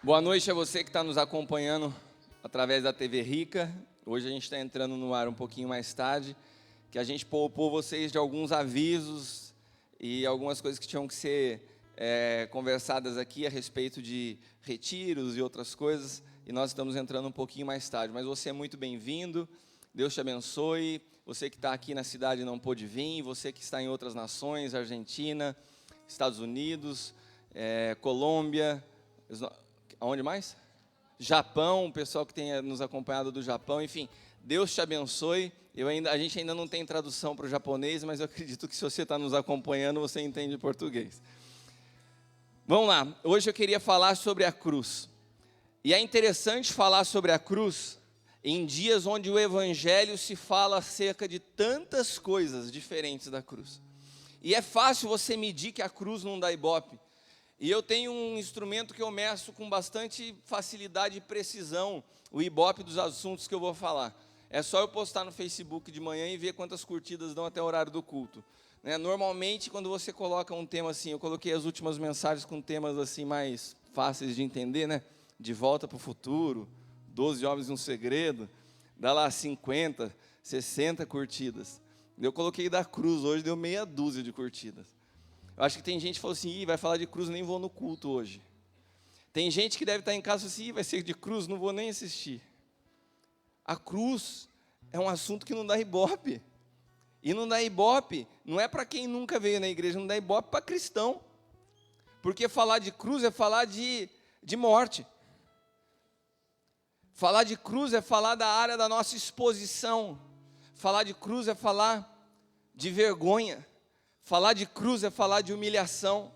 Boa noite a você que está nos acompanhando através da TV Rica. Hoje a gente está entrando no ar um pouquinho mais tarde, que a gente poupou vocês de alguns avisos e algumas coisas que tinham que ser conversadas aqui a respeito de retiros e outras coisas, e nós estamos entrando um pouquinho mais tarde. Mas você é muito bem-vindo, Deus te abençoe. Você que está aqui na cidade e não pôde vir, você que está em outras nações, Argentina, Estados Unidos, Colômbia, aonde mais? Japão, o pessoal que tem nos acompanhado do Japão, enfim, Deus te abençoe. A gente ainda não tem tradução para o japonês, mas eu acredito que se você está nos acompanhando, você entende português. Vamos lá, hoje eu queria falar sobre a cruz. E é interessante falar sobre a cruz em dias onde o Evangelho se fala acerca de tantas coisas diferentes da cruz. E é fácil você medir que a cruz não dá ibope. E eu tenho um instrumento que eu meço com bastante facilidade e precisão o ibope dos assuntos que eu vou falar. É só eu postar no Facebook de manhã e ver quantas curtidas dão até o horário do culto. Normalmente, quando você coloca um tema assim, eu coloquei as últimas mensagens com temas assim mais fáceis de entender, né? De Volta para o Futuro, 12 Homens e um Segredo, dá lá 50, 60 curtidas. Eu coloquei da cruz hoje, deu meia dúzia de curtidas. Eu acho que tem gente que falou assim, vai falar de cruz, nem vou no culto hoje. Tem gente que deve estar em casa assim, vai ser de cruz, não vou nem assistir. A cruz é um assunto que não dá ibope. E não dá ibope, não é para quem nunca veio na igreja, não dá ibope para cristão. Porque falar de cruz é falar de morte. Falar de cruz é falar da área da nossa exposição. Falar de cruz é falar de vergonha. Falar de cruz é falar de humilhação.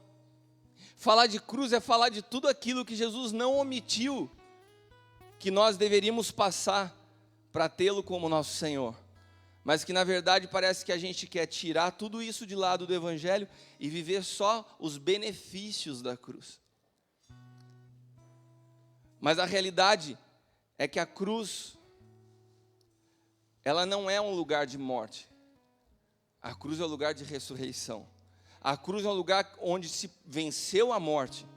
Falar de cruz é falar de tudo aquilo que Jesus não omitiu, que nós deveríamos passar para tê-lo como nosso Senhor. Mas que na verdade parece que a gente quer tirar tudo isso de lado do Evangelho e viver só os benefícios da cruz. Mas a realidade é que a cruz, ela não é um lugar de morte. A cruz é um lugar de ressurreição. A cruz é um lugar onde se venceu a morte.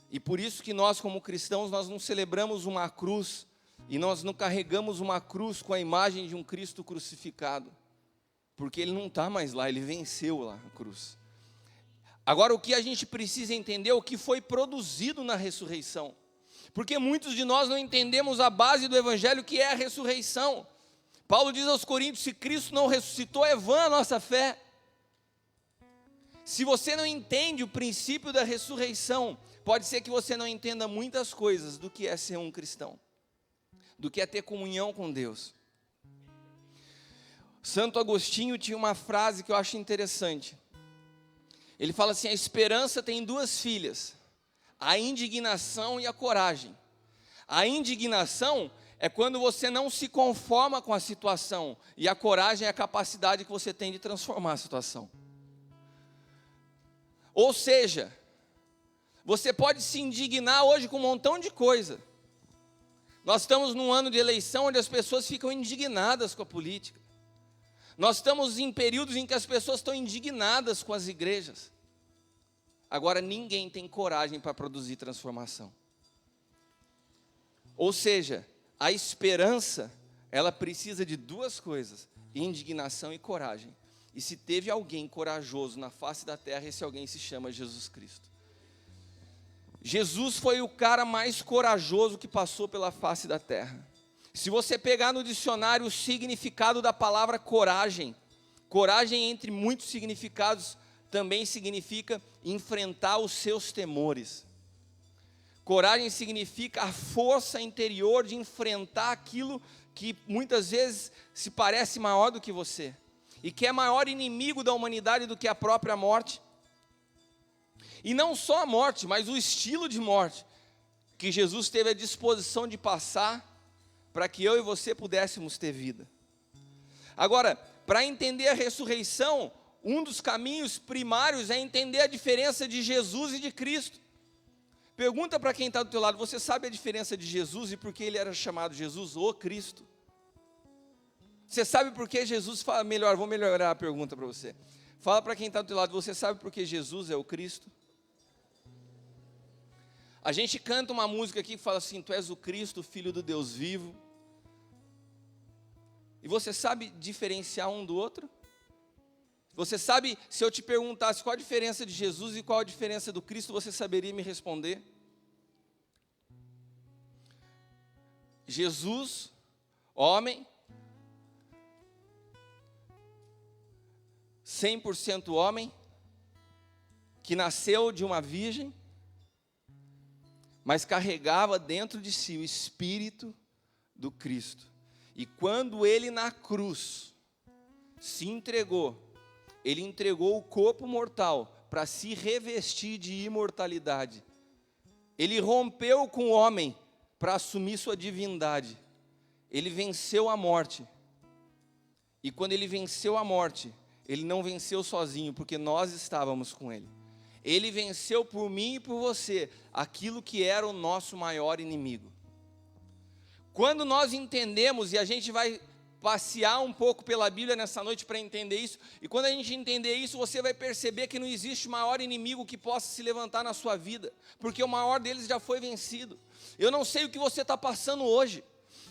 E por isso que nós, como cristãos, nós não celebramos uma cruz e nós não carregamos uma cruz com a imagem de um Cristo crucificado. Porque ele não está mais lá, ele venceu lá a cruz. Agora, o que a gente precisa entender é o que foi produzido na ressurreição. Porque muitos de nós não entendemos a base do Evangelho, que é a ressurreição. Paulo diz aos Coríntios, se Cristo não ressuscitou, é vã a nossa fé. Se você não entende o princípio da ressurreição, pode ser que você não entenda muitas coisas do que é ser um cristão, do que é ter comunhão com Deus. Santo Agostinho tinha uma frase que eu acho interessante. Ele fala assim, a esperança tem duas filhas, a indignação e a coragem. A indignação é quando você não se conforma com a situação, e a coragem é a capacidade que você tem de transformar a situação. Ou seja, você pode se indignar hoje com um montão de coisa. Nós estamos num ano de eleição onde as pessoas ficam indignadas com a política. Nós estamos em períodos em que as pessoas estão indignadas com as igrejas. Agora, ninguém tem coragem para produzir transformação. Ou seja, a esperança, ela precisa de duas coisas, indignação e coragem. E se teve alguém corajoso na face da terra, esse alguém se chama Jesus Cristo. Jesus foi o cara mais corajoso que passou pela face da terra. Se você pegar no dicionário o significado da palavra coragem, coragem entre muitos significados, também significa enfrentar os seus temores. Coragem significa a força interior de enfrentar aquilo que muitas vezes se parece maior do que você. E que é maior inimigo da humanidade do que a própria morte. E não só a morte, mas o estilo de morte que Jesus teve a disposição de passar para que eu e você pudéssemos ter vida. Agora, para entender a ressurreição, um dos caminhos primários é entender a diferença de Jesus e de Cristo. Pergunta para quem está do teu lado, você sabe a diferença de Jesus e por que ele era chamado Jesus, o Cristo? Você sabe por que Jesus, vou melhorar a pergunta para você. Fala para quem está do teu lado, você sabe por que Jesus é o Cristo? A gente canta uma música aqui que fala assim: Tu és o Cristo, Filho do Deus vivo. E você sabe diferenciar um do outro? Você sabe, se eu te perguntasse qual a diferença de Jesus e qual a diferença do Cristo, você saberia me responder? Jesus, homem, 100% homem, que nasceu de uma virgem, mas carregava dentro de si o Espírito do Cristo. E quando ele na cruz se entregou, ele entregou o corpo mortal para se revestir de imortalidade. Ele rompeu com o homem para assumir sua divindade. Ele venceu a morte. E quando ele venceu a morte, ele não venceu sozinho, porque nós estávamos com ele. Ele venceu por mim e por você aquilo que era o nosso maior inimigo. Quando nós entendemos, e a gente vai passear um pouco pela Bíblia nessa noite para entender isso, e quando a gente entender isso, você vai perceber que não existe maior inimigo que possa se levantar na sua vida, porque o maior deles já foi vencido. Eu não sei o que você está passando hoje,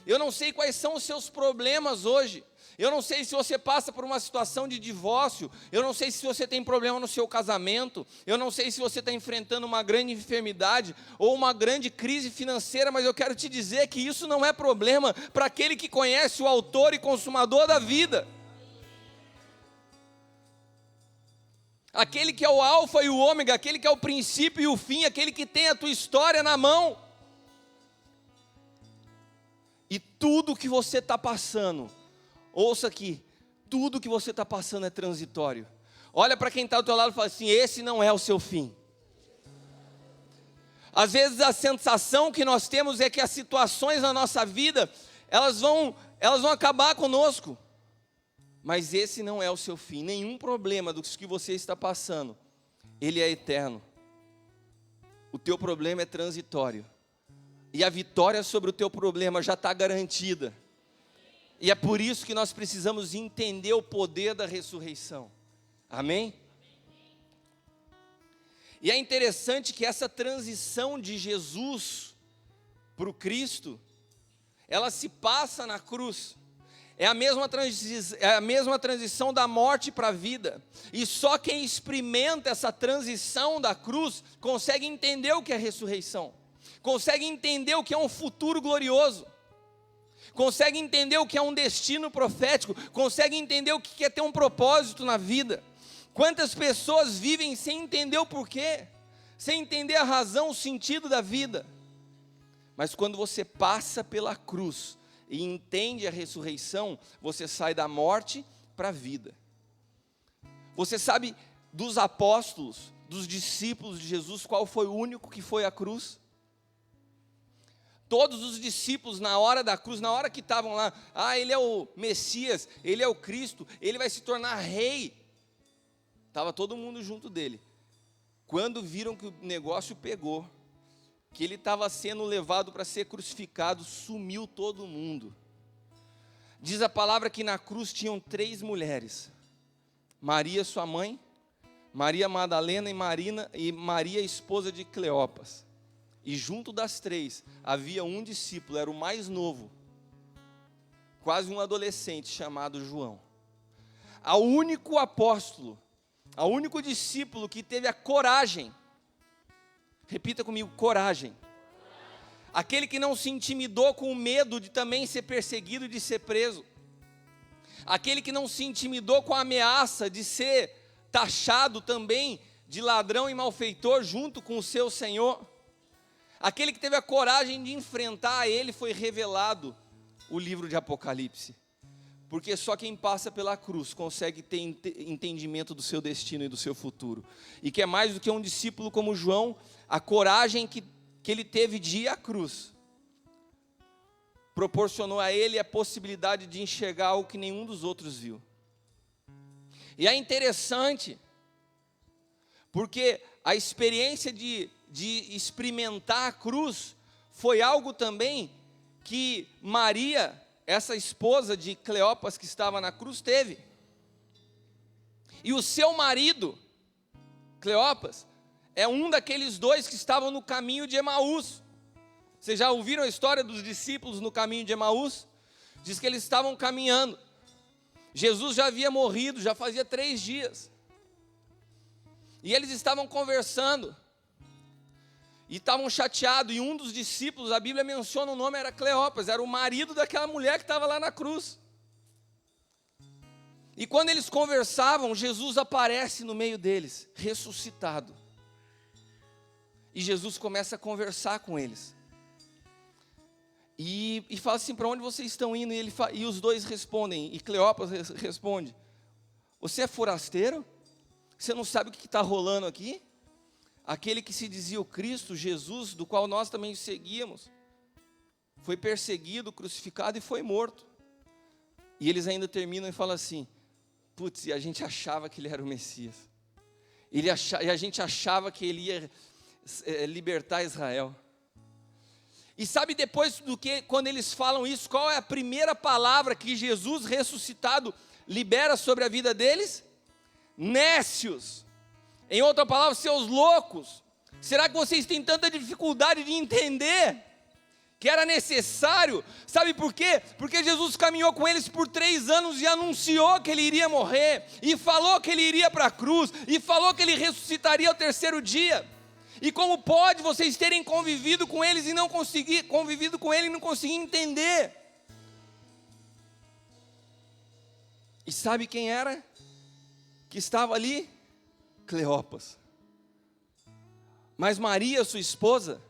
eu não sei quais são os seus problemas hoje, eu não sei se você passa por uma situação de divórcio, eu não sei se você tem problema no seu casamento, eu não sei se você está enfrentando uma grande enfermidade ou uma grande crise financeira, mas eu quero te dizer que isso não é problema para aquele que conhece o autor e consumador da vida. Aquele que é o alfa e o ômega, aquele que é o princípio e o fim, aquele que tem a tua história na mão. E tudo que você está passando, ouça aqui, tudo que você está passando é transitório. Olha para quem está do teu lado e fala assim: esse não é o seu fim. Às vezes a sensação que nós temos é que as situações na nossa vida, elas vão acabar conosco. Mas esse não é o seu fim. Nenhum problema dos que você está passando, ele é eterno. O teu problema é transitório. E a vitória sobre o teu problema já está garantida. E é por isso que nós precisamos entender o poder da ressurreição. Amém? E é interessante que essa transição de Jesus para o Cristo, ela se passa na cruz. É a mesma transição da morte para a vida. E só quem experimenta essa transição da cruz consegue entender o que é ressurreição. Consegue entender o que é um futuro glorioso. Consegue entender o que é um destino profético, consegue entender o que é ter um propósito na vida. Quantas pessoas vivem sem entender o porquê, sem entender a razão, o sentido da vida. Mas quando você passa pela cruz e entende a ressurreição, você sai da morte para a vida. Você sabe dos apóstolos, dos discípulos de Jesus, qual foi o único que foi à cruz? Todos os discípulos na hora da cruz, na hora que estavam lá, ele é o Messias, ele é o Cristo, ele vai se tornar rei. Estava todo mundo junto dele. Quando viram que o negócio pegou, que ele estava sendo levado para ser crucificado, sumiu todo mundo. Diz a palavra que na cruz tinham 3 mulheres: Maria, sua mãe, Maria Madalena e Maria, esposa de Cleopas. E junto das 3 havia um discípulo, era o mais novo, quase um adolescente, chamado João. Ao único apóstolo, ao único discípulo que teve a coragem, repita comigo, coragem. Aquele que não se intimidou com o medo de também ser perseguido e de ser preso. Aquele que não se intimidou com a ameaça de ser taxado também de ladrão e malfeitor junto com o seu Senhor. Aquele que teve a coragem de enfrentar a ele, foi revelado o livro de Apocalipse. Porque só quem passa pela cruz consegue ter entendimento do seu destino e do seu futuro. E que é mais do que um discípulo como João, a coragem que ele teve de ir à cruz proporcionou a ele a possibilidade de enxergar algo que nenhum dos outros viu. E é interessante, porque a experiência de experimentar a cruz foi algo também que Maria, essa esposa de Cleopas que estava na cruz, teve. E o seu marido, Cleopas, é um daqueles dois que estavam no caminho de Emaús. Vocês já ouviram a história dos discípulos no caminho de Emaús? Diz que eles estavam caminhando. Jesus já havia morrido, já fazia 3 dias. E eles estavam conversando. E estavam chateados. E um dos discípulos, a Bíblia menciona o nome, era Cleopas. Era o marido daquela mulher que estava lá na cruz. E quando eles conversavam, Jesus aparece no meio deles, ressuscitado. E Jesus começa a conversar com eles. E fala assim, para onde vocês estão indo? E os dois respondem, e Cleopas responde, você é forasteiro? Você não sabe o que está rolando aqui? Aquele que se dizia o Cristo, Jesus, do qual nós também seguíamos, foi perseguido, crucificado e foi morto. E eles ainda terminam e falam assim, putz, e a gente achava que ele era o Messias. E a gente achava que ele ia libertar Israel. E sabe depois do que, quando eles falam isso, qual é a primeira palavra que Jesus ressuscitado libera sobre a vida deles? Nécios. Em outra palavra, seus loucos. Será que vocês têm tanta dificuldade de entender que era necessário? Sabe por quê? Porque Jesus caminhou com eles por 3 anos e anunciou que ele iria morrer, e falou que ele iria para a cruz, e falou que ele ressuscitaria ao 3º dia. E como pode vocês terem convivido com eles e não conseguir entender? E sabe quem era que estava ali? Cleopas. Mas Maria, sua esposa,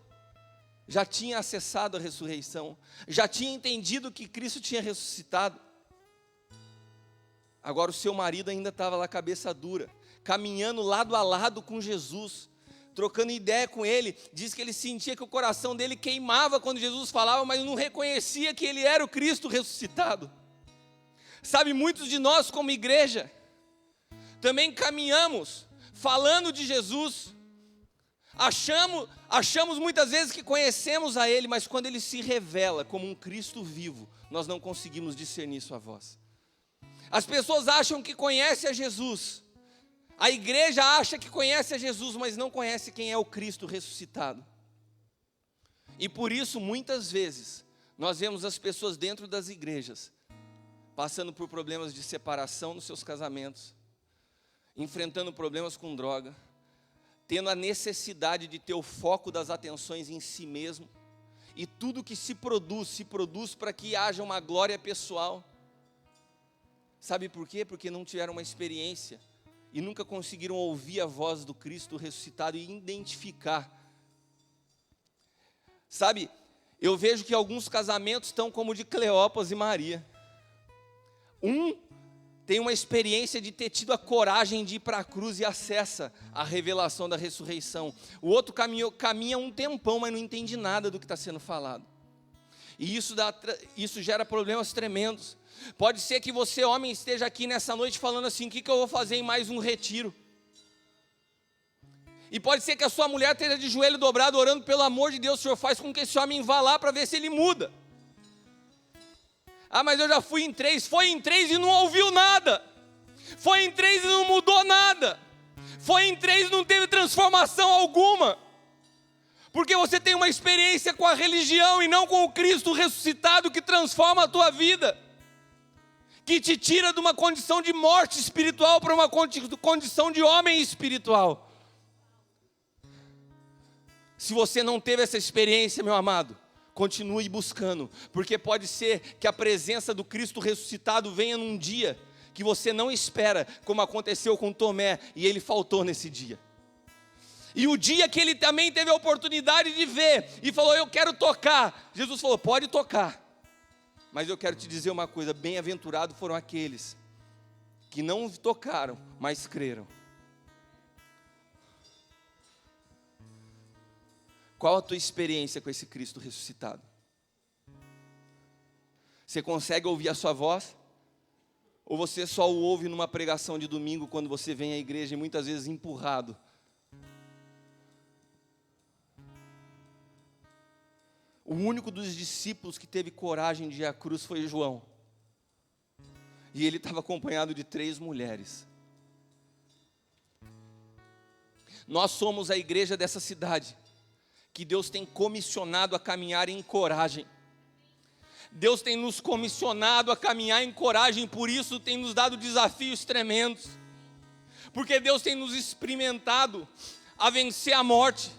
já tinha acessado a ressurreição, já tinha entendido que Cristo tinha ressuscitado. Agora o seu marido ainda estava lá cabeça dura, caminhando lado a lado com Jesus, trocando ideia com ele. Diz que ele sentia que o coração dele queimava quando Jesus falava, mas não reconhecia que ele era o Cristo ressuscitado. Sabe, muitos de nós como igreja, também caminhamos falando de Jesus, achamos muitas vezes que conhecemos a Ele, mas quando Ele se revela como um Cristo vivo, nós não conseguimos discernir sua voz. As pessoas acham que conhecem a Jesus, a igreja acha que conhece a Jesus, mas não conhece quem é o Cristo ressuscitado. E por isso, muitas vezes, nós vemos as pessoas dentro das igrejas, passando por problemas de separação nos seus casamentos, enfrentando problemas com droga, tendo a necessidade de ter o foco das atenções em si mesmo, e tudo que se produz para que haja uma glória pessoal. Sabe por quê? Porque não tiveram uma experiência, e nunca conseguiram ouvir a voz do Cristo ressuscitado e identificar. Sabe, eu vejo que alguns casamentos estão como o de Cleopas e Maria. Um tem uma experiência de ter tido a coragem de ir para a cruz e acessa a revelação da ressurreição. O outro caminha um tempão, mas não entende nada do que está sendo falado. E isso gera problemas tremendos. Pode ser que você, homem, esteja aqui nessa noite falando assim, o que eu vou fazer em mais um retiro? E pode ser que a sua mulher esteja de joelho dobrado, orando, pelo amor de Deus, o Senhor faz com que esse homem vá lá para ver se ele muda. Ah, mas eu já fui em 3, foi em 3 e não ouviu nada. Foi em 3 e não mudou nada. Foi em 3 e não teve transformação alguma. Porque você tem uma experiência com a religião e não com o Cristo ressuscitado que transforma a tua vida, que te tira de uma condição de morte espiritual para uma condição de homem espiritual. Se você não teve essa experiência, meu amado, continue buscando, porque pode ser que a presença do Cristo ressuscitado venha num dia que você não espera, como aconteceu com Tomé, e ele faltou nesse dia. E o dia que ele também teve a oportunidade de ver, e falou, eu quero tocar, Jesus falou, pode tocar, mas eu quero te dizer uma coisa, bem-aventurados foram aqueles que não tocaram, mas creram. Qual a tua experiência com esse Cristo ressuscitado? Você consegue ouvir a sua voz? Ou você só o ouve numa pregação de domingo, quando você vem à igreja e muitas vezes empurrado? O único dos discípulos que teve coragem de ir à cruz foi João. E ele estava acompanhado de 3 mulheres. Nós somos a igreja dessa cidade, que Deus tem comissionado a caminhar em coragem. Deus tem nos comissionado a caminhar em coragem, por isso tem nos dado desafios tremendos. Porque Deus tem nos experimentado a vencer a morte.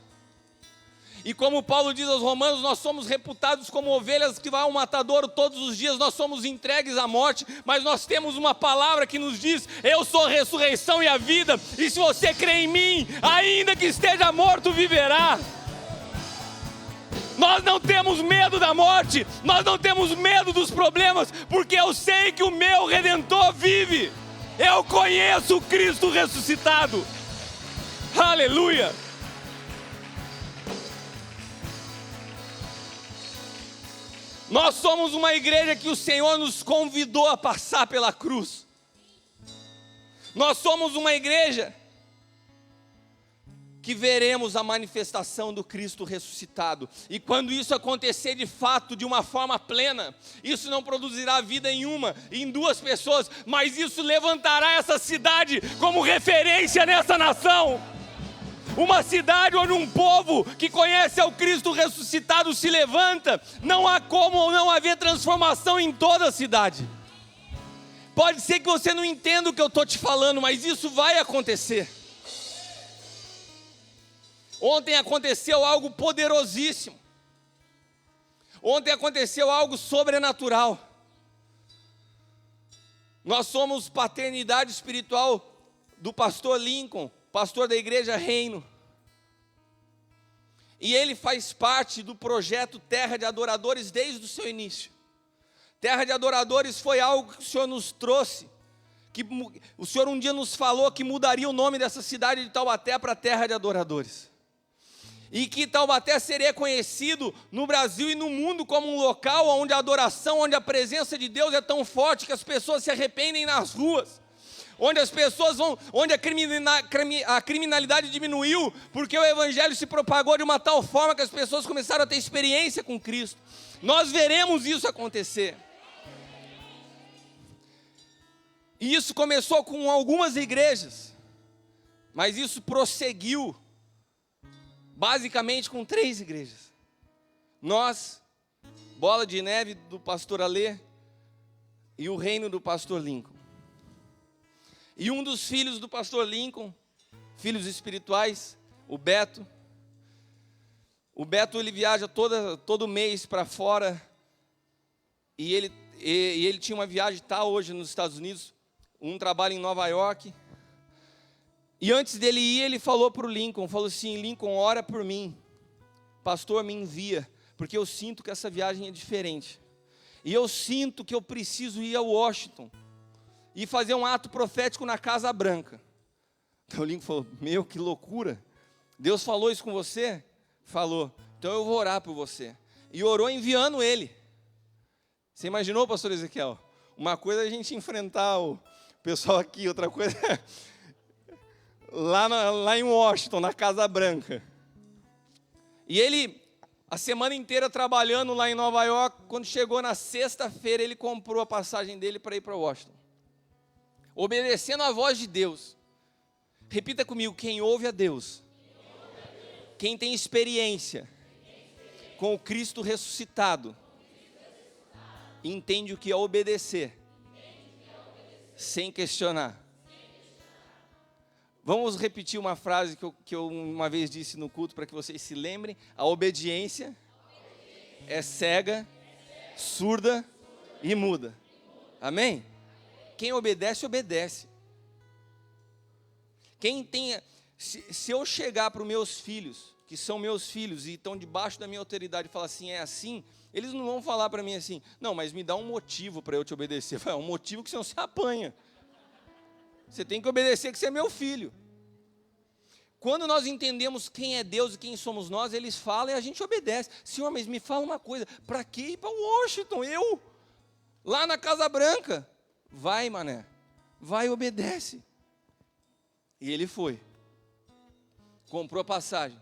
E como Paulo diz aos Romanos, nós somos reputados como ovelhas que vão ao matadouro todos os dias, nós somos entregues à morte, mas nós temos uma palavra que nos diz: eu sou a ressurreição e a vida, e se você crê em mim, ainda que esteja morto, viverá. Nós não temos medo da morte, nós não temos medo dos problemas, porque eu sei que o meu Redentor vive. Eu conheço o Cristo ressuscitado. Aleluia! Nós somos uma igreja que o Senhor nos convidou a passar pela cruz. Nós somos uma igreja que veremos a manifestação do Cristo ressuscitado. E quando isso acontecer de fato, de uma forma plena, isso não produzirá vida em uma, em duas pessoas, mas isso levantará essa cidade como referência nessa nação. Uma cidade onde um povo que conhece ao Cristo ressuscitado se levanta, não há como não haver transformação em toda a cidade. Pode ser que você não entenda o que eu estou te falando, mas isso vai acontecer. Ontem aconteceu algo poderosíssimo. Ontem aconteceu algo sobrenatural. Nós somos paternidade espiritual do pastor Lincoln, pastor da igreja Reino. E ele faz parte do projeto Terra de Adoradores desde o seu início. Terra de Adoradores foi algo que o Senhor nos trouxe, que o Senhor um dia nos falou que mudaria o nome dessa cidade de Taubaté para Terra de Adoradores. E que Taubaté seria conhecido no Brasil e no mundo como um local onde a adoração, onde a presença de Deus é tão forte que as pessoas se arrependem nas ruas. Onde as pessoas vão, onde a criminalidade diminuiu, porque o evangelho se propagou de uma tal forma que as pessoas começaram a ter experiência com Cristo. Nós veremos isso acontecer. E isso começou com algumas igrejas, mas isso prosseguiu basicamente com 3 igrejas. Nós, Bola de Neve do pastor Alê e o Reino do pastor Lincoln. E um dos filhos do pastor Lincoln, filhos espirituais, o Beto. O Beto, ele viaja todo mês para fora. E ele tinha uma viagem, está hoje nos Estados Unidos, um trabalho em Nova York. E antes dele ir, ele falou para o Lincoln, falou assim: Lincoln, ora por mim. Pastor, me envia, porque eu sinto que essa viagem é diferente. E eu sinto que eu preciso ir a Washington e fazer um ato profético na Casa Branca. Então o Lincoln falou: meu, que loucura. Deus falou isso com você? Falou. Então eu vou orar por você. E orou enviando ele. Você imaginou, pastor Ezequiel? Uma coisa é a gente enfrentar o pessoal aqui, outra coisa é lá em Washington, na Casa Branca. E ele, a semana inteira trabalhando lá em Nova York, quando chegou na sexta-feira, ele comprou a passagem dele para ir para Washington. Obedecendo a voz de Deus. Repita comigo: quem ouve a Deus, quem tem experiência com o Cristo ressuscitado, entende o que é obedecer, sem questionar. Vamos repetir uma frase que eu uma vez disse no culto, para que vocês se lembrem. A obediência é cega, surda e muda. Amém? Quem obedece, obedece. Se eu chegar para os meus filhos, que são meus filhos e estão debaixo da minha autoridade, e falar assim, é assim, eles não vão falar para mim assim: não, mas me dá um motivo para eu te obedecer. É um motivo que senão você apanha. Você tem que obedecer, que você é meu filho. Quando nós entendemos quem é Deus e quem somos nós, eles falam e a gente obedece. Senhor, mas me fala uma coisa: para que ir para Washington? Eu? Lá na Casa Branca? Vai, mané. Vai e obedece. E ele foi. Comprou a passagem.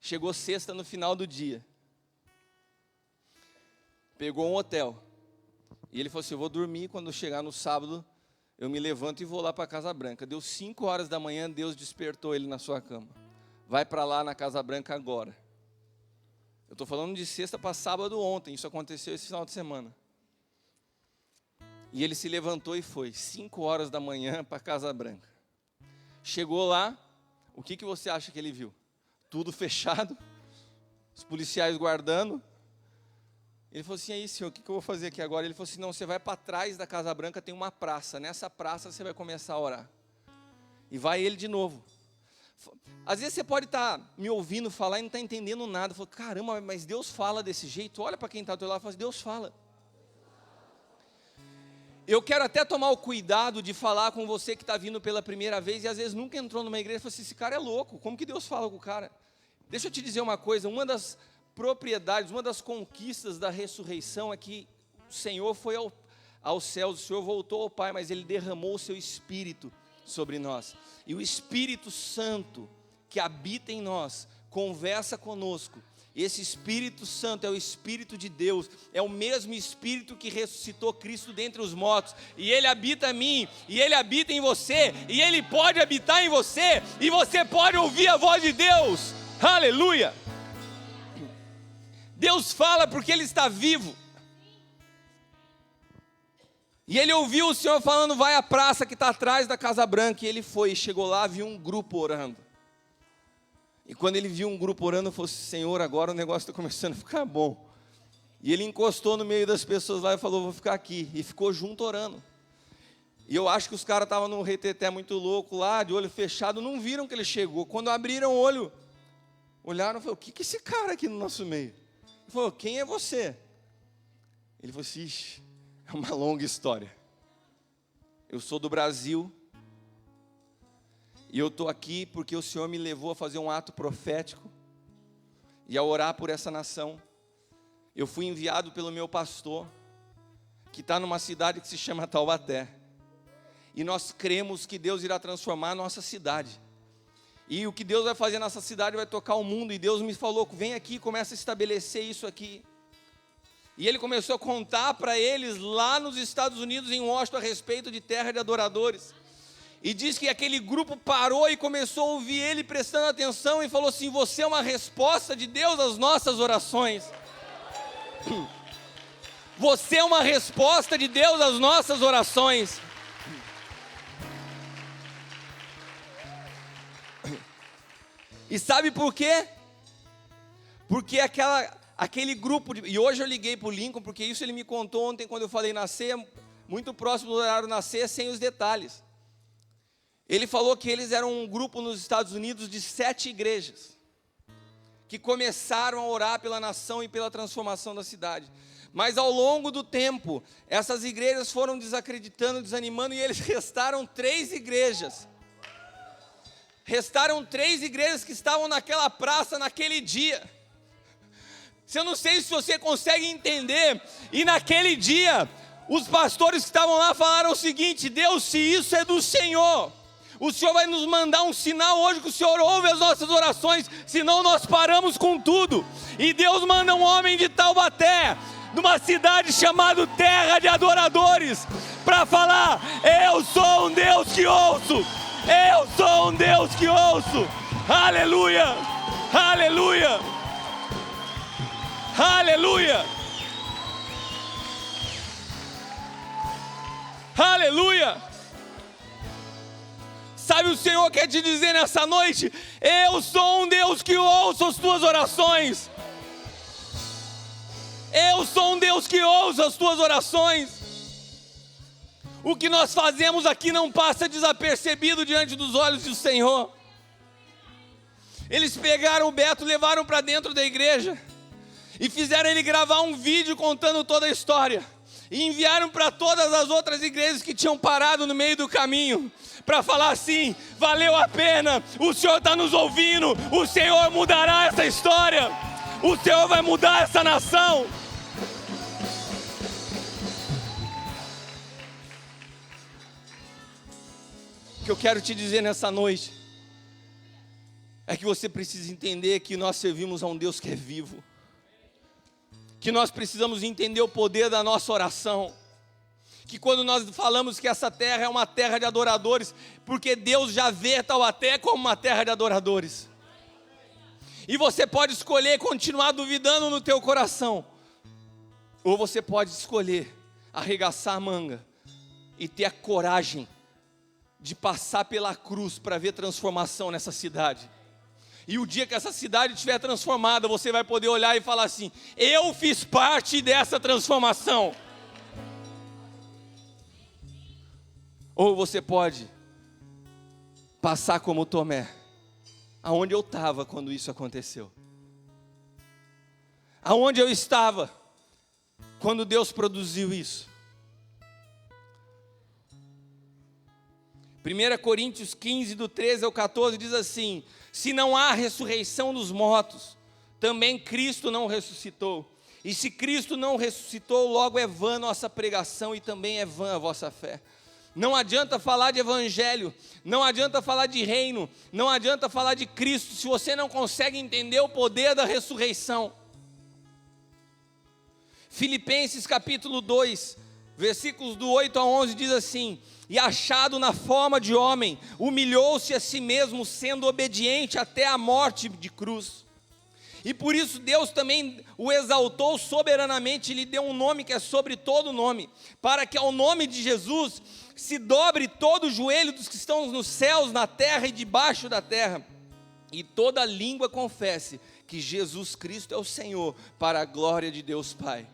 Chegou sexta no final do dia. Pegou um hotel. E ele falou assim: eu vou dormir, quando chegar no sábado, eu me levanto e vou lá para a Casa Branca. Deu 5 horas da manhã, Deus despertou ele na sua cama. Vai para lá na Casa Branca agora. Eu estou falando de sexta para sábado ontem, isso aconteceu esse final de semana. E ele se levantou e foi, 5 horas da manhã para a Casa Branca. Chegou lá, o que você acha que ele viu? Tudo fechado, os policiais guardando. Ele falou assim, aí senhor, o que eu vou fazer aqui agora? Ele falou assim, não, você vai para trás da Casa Branca, tem uma praça, nessa praça você vai começar a orar. E vai ele de novo. Às vezes você pode estar me ouvindo falar e não está entendendo nada. Fala, caramba, mas Deus fala desse jeito? Olha para quem está do teu lado e fala assim, Deus fala. Eu quero até tomar o cuidado de falar com você que está vindo pela primeira vez e às vezes nunca entrou numa igreja e fala assim, esse cara é louco, como que Deus fala com o cara? Deixa eu te dizer uma coisa, uma das propriedades, uma das conquistas da ressurreição é que o Senhor foi aos céus, o Senhor voltou ao Pai, mas Ele derramou o seu Espírito sobre nós. E o Espírito Santo que habita em nós, conversa conosco. Esse Espírito Santo é o Espírito de Deus, é o mesmo Espírito que ressuscitou Cristo dentre os mortos, e Ele habita em mim, e Ele habita em você, e Ele pode habitar em você, e você pode ouvir a voz de Deus, aleluia! Deus fala porque Ele está vivo, e ele ouviu o Senhor falando, vai à praça que está atrás da Casa Branca, e ele foi, chegou lá, viu um grupo orando. E quando ele viu um grupo orando, ele falou assim, Senhor, agora o negócio está começando a ficar bom. E ele encostou no meio das pessoas lá e falou, vou ficar aqui. E ficou junto orando. E eu acho que os caras estavam num reteté muito louco lá, de olho fechado, não viram que ele chegou. Quando abriram o olho, olharam e falaram, o que é esse cara aqui no nosso meio? Ele falou, quem é você? Ele falou assim, ixi, é uma longa história. Eu sou do Brasil. E eu estou aqui porque o Senhor me levou a fazer um ato profético e a orar por essa nação. Eu fui enviado pelo meu pastor, que está numa cidade que se chama Taubaté. E nós cremos que Deus irá transformar a nossa cidade. E o que Deus vai fazer nessa cidade vai tocar o mundo. E Deus me falou, vem aqui, começa a estabelecer isso aqui. E Ele começou a contar para eles lá nos Estados Unidos, em Washington, a respeito de terra de adoradores. E diz que aquele grupo parou e começou a ouvir ele prestando atenção e falou assim, você é uma resposta de Deus às nossas orações. Você é uma resposta de Deus às nossas orações. E sabe por quê? Porque aquele grupo, e hoje eu liguei para o Lincoln, porque isso ele me contou ontem quando eu falei na ceia, muito próximo do horário na ceia, sem os detalhes. Ele falou que eles eram um grupo nos Estados Unidos de 7 igrejas, que começaram a orar pela nação e pela transformação da cidade. Mas ao longo do tempo, essas igrejas foram desacreditando, desanimando, e eles restaram 3 igrejas. Restaram 3 igrejas que estavam naquela praça naquele dia. Eu não sei se você consegue entender, e naquele dia, os pastores que estavam lá falaram o seguinte, Deus, se isso é do Senhor, o Senhor vai nos mandar um sinal hoje que o Senhor ouve as nossas orações, senão nós paramos com tudo. E Deus manda um homem de Taubaté, numa cidade chamada Terra de Adoradores, para falar, eu sou um Deus que ouço, eu sou um Deus que ouço, aleluia, aleluia, aleluia, aleluia. Sabe, o Senhor quer te dizer nessa noite, eu sou um Deus que ouça as tuas orações. Eu sou um Deus que ouça as tuas orações. O que nós fazemos aqui não passa desapercebido diante dos olhos do Senhor. Eles pegaram o Beto, levaram para dentro da igreja e fizeram ele gravar um vídeo contando toda a história. E enviaram para todas as outras igrejas que tinham parado no meio do caminho, para falar assim, valeu a pena, o Senhor está nos ouvindo, o Senhor mudará essa história, o Senhor vai mudar essa nação. O que eu quero te dizer nessa noite, é que você precisa entender que nós servimos a um Deus que é vivo, que nós precisamos entender o poder da nossa oração, que quando nós falamos que essa terra é uma terra de adoradores, porque Deus já vê Taubaté como uma terra de adoradores. E você pode escolher continuar duvidando no teu coração, ou você pode escolher arregaçar a manga e ter a coragem de passar pela cruz para ver transformação nessa cidade. E o dia que essa cidade estiver transformada, você vai poder olhar e falar assim: eu fiz parte dessa transformação. Ou você pode passar como Tomé, aonde eu estava quando isso aconteceu, aonde eu estava quando Deus produziu isso. 1 Coríntios 15, do 13 ao 14, diz assim: se não há ressurreição dos mortos, também Cristo não ressuscitou. E se Cristo não ressuscitou, logo é vã nossa pregação e também é vã a vossa fé. Não adianta falar de evangelho, não adianta falar de reino, não adianta falar de Cristo, se você não consegue entender o poder da ressurreição. Filipenses capítulo 2, versículos do 8 a 11 diz assim: e achado na forma de homem, humilhou-se a si mesmo, sendo obediente até a morte de cruz. E por isso Deus também o exaltou soberanamente, e lhe deu um nome que é sobre todo nome, para que ao nome de Jesus se dobre todo o joelho dos que estão nos céus, na terra e debaixo da terra, e toda língua confesse que Jesus Cristo é o Senhor, para a glória de Deus Pai.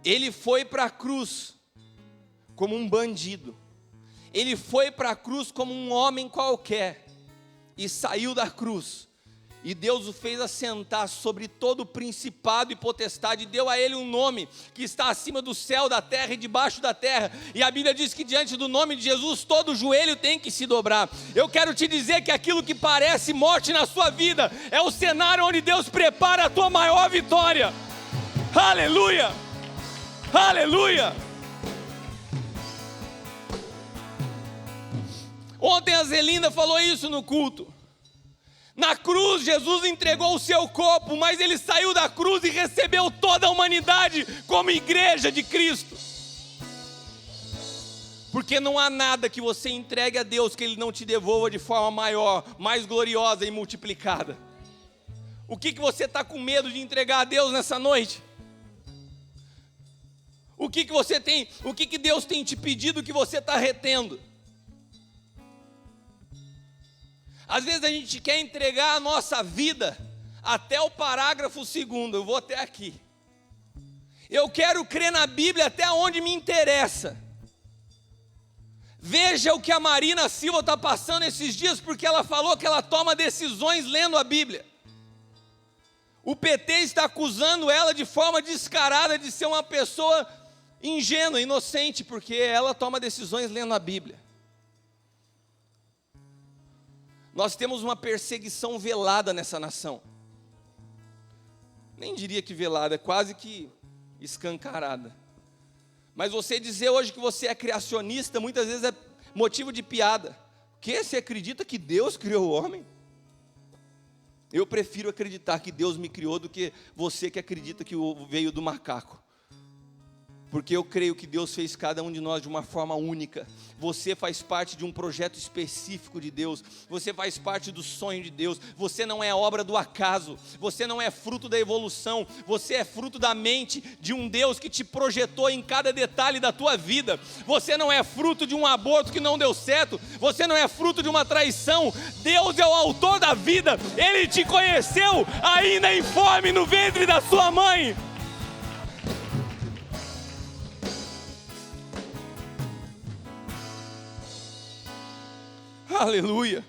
Ele foi para a cruz como um bandido, ele foi para a cruz como um homem qualquer, e saiu da cruz, e Deus o fez assentar sobre todo o principado e potestade, deu a ele um nome que está acima do céu, da terra e debaixo da terra, e a Bíblia diz que diante do nome de Jesus, todo joelho tem que se dobrar. Eu quero te dizer que aquilo que parece morte na sua vida, é o cenário onde Deus prepara a tua maior vitória. Aleluia, aleluia. Ontem a Zelinda falou isso no culto. Na cruz Jesus entregou o seu corpo, mas ele saiu da cruz e recebeu toda a humanidade como igreja de Cristo. Porque não há nada que você entregue a Deus que Ele não te devolva de forma maior, mais gloriosa e multiplicada. O que você está com medo de entregar a Deus nessa noite? O que você tem, o que Deus tem te pedido que você está retendo? Às vezes a gente quer entregar a nossa vida até o parágrafo 2º, eu vou até aqui. Eu quero crer na Bíblia até onde me interessa. Veja o que a Marina Silva está passando esses dias, porque ela falou que ela toma decisões lendo a Bíblia. O PT está acusando ela de forma descarada de ser uma pessoa ingênua, inocente, porque ela toma decisões lendo a Bíblia. Nós temos uma perseguição velada nessa nação. Nem diria que velada, é quase que escancarada. Mas você dizer hoje que você é criacionista, muitas vezes é motivo de piada. O quê? Você acredita que Deus criou o homem? Eu prefiro acreditar que Deus me criou do que você que acredita que veio do macaco. Porque eu creio que Deus fez cada um de nós de uma forma única. Você faz parte de um projeto específico de Deus. Você faz parte do sonho de Deus. Você não é obra do acaso. Você não é fruto da evolução. Você é fruto da mente de um Deus que te projetou em cada detalhe da tua vida. Você não é fruto de um aborto que não deu certo. Você não é fruto de uma traição. Deus é o autor da vida. Ele te conheceu ainda informe no ventre da sua mãe. Aleluia,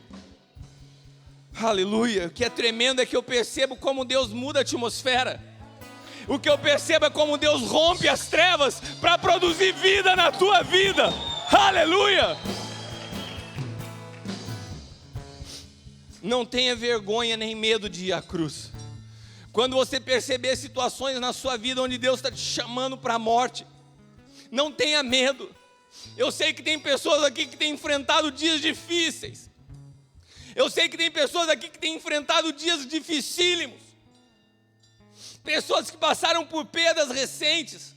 aleluia. O que é tremendo é que eu percebo como Deus muda a atmosfera. O que eu percebo é como Deus rompe as trevas para produzir vida na tua vida. Aleluia. Não tenha vergonha nem medo de ir à cruz. Quando você perceber situações na sua vida onde Deus está te chamando para a morte, não tenha medo. Eu sei que tem pessoas aqui que têm enfrentado dias difíceis. Eu sei que tem pessoas aqui que têm enfrentado dias dificílimos. Pessoas que passaram por perdas recentes.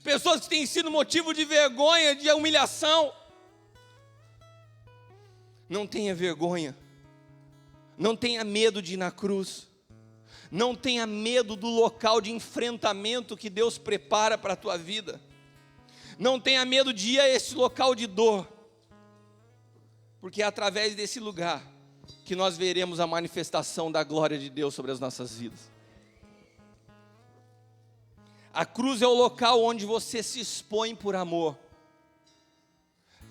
pessoas que têm sido motivo de vergonha, de humilhação. Não tenha vergonha, não tenha medo de ir na cruz, não tenha medo do local de enfrentamento que Deus prepara para a tua vida, não tenha medo de ir a esse local de dor, porque é através desse lugar que nós veremos a manifestação da glória de Deus sobre as nossas vidas. A cruz é o local onde você se expõe por amor,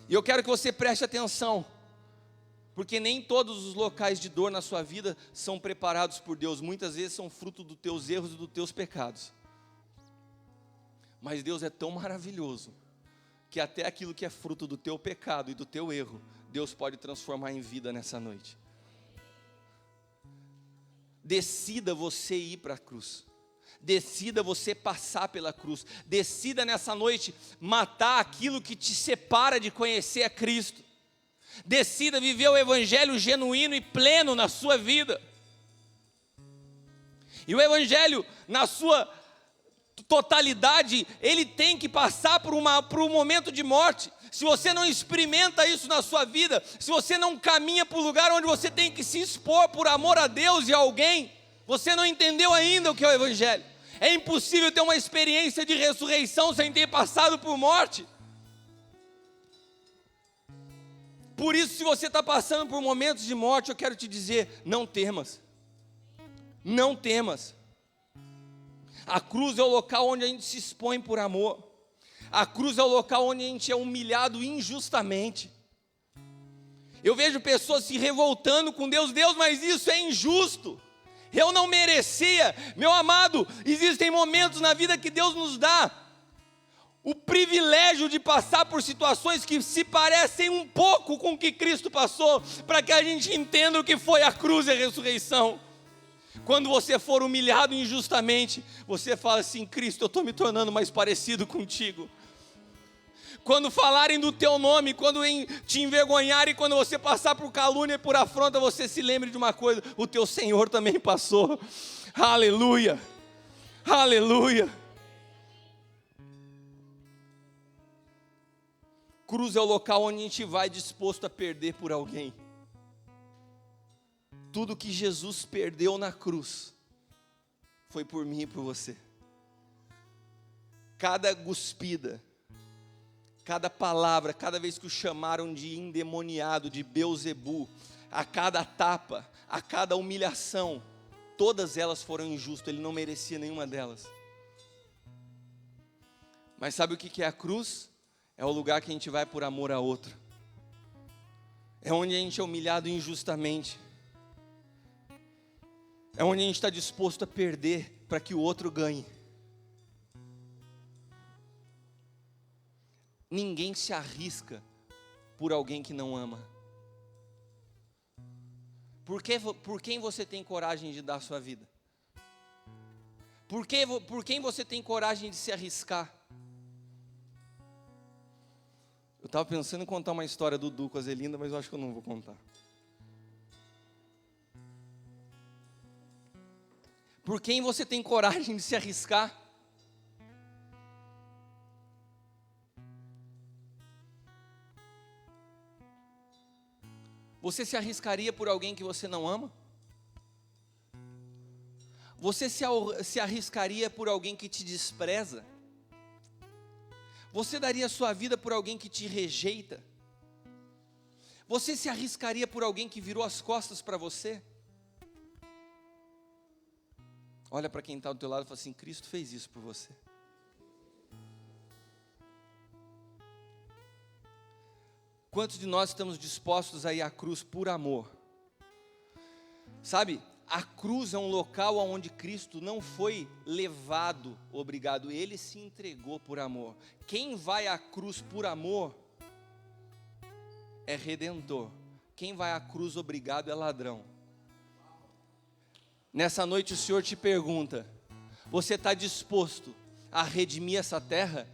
e eu quero que você preste atenção, porque nem todos os locais de dor na sua vida são preparados por Deus. Muitas vezes são fruto dos teus erros e dos teus pecados. Mas Deus é tão maravilhoso, que até aquilo que é fruto do teu pecado e do teu erro, Deus pode transformar em vida nessa noite. Decida você ir para a cruz. Decida você passar pela cruz. Decida nessa noite matar aquilo que te separa de conhecer a Cristo. Decida viver o evangelho genuíno e pleno na sua vida. E o evangelho, na sua totalidade, ele tem que passar por um momento de morte. Se você não experimenta isso na sua vida, se você não caminha para o lugar onde você tem que se expor por amor a Deus e a alguém, você não entendeu ainda o que é o evangelho. É impossível ter uma experiência de ressurreição sem ter passado por morte. Por isso, se você está passando por momentos de morte, eu quero te dizer, não temas. Não temas. A cruz é o local onde a gente se expõe por amor. A cruz é o local onde a gente é humilhado injustamente. Eu vejo pessoas se revoltando com Deus. Deus, mas isso é injusto. Eu não merecia. Meu amado, existem momentos na vida que Deus nos dá o privilégio de passar por situações que se parecem um pouco com o que Cristo passou, para que a gente entenda o que foi a cruz e a ressurreição. Quando você for humilhado injustamente, você fala assim: Cristo, eu estou me tornando mais parecido contigo. Quando falarem do teu nome, quando te envergonharem, quando você passar por calúnia e por afronta, você se lembre de uma coisa: o teu Senhor também passou. Aleluia, aleluia. Cruz é o local onde a gente vai disposto a perder por alguém. Tudo que Jesus perdeu na cruz foi por mim e por você. Cada cuspida, cada palavra, cada vez que o chamaram de endemoniado, de Beelzebu, a cada tapa, a cada humilhação, todas elas foram injustas, ele não merecia nenhuma delas. Mas sabe o que é a cruz? É o lugar que a gente vai por amor a outro. É onde a gente é humilhado injustamente. É onde a gente está disposto a perder para que o outro ganhe. Ninguém se arrisca por alguém que não ama. Por quem você tem coragem de dar a sua vida? Por quem você tem coragem de se arriscar? Eu estava pensando em contar uma história do Du com a Zelinda, mas eu acho que eu não vou contar. Por quem você tem coragem de se arriscar? Você se arriscaria por alguém que você não ama? Você se arriscaria por alguém que te despreza? Você daria sua vida por alguém que te rejeita? Você se arriscaria por alguém que virou as costas para você? Olha para quem está do teu lado e fala assim: Cristo fez isso por você. Quantos de nós estamos dispostos a ir à cruz por amor? Sabe, a cruz é um local onde Cristo não foi levado, obrigado, ele se entregou por amor. Quem vai à cruz por amor é redentor. Quem vai à cruz obrigado é ladrão. Nessa noite o Senhor te pergunta: você está disposto a redimir essa terra?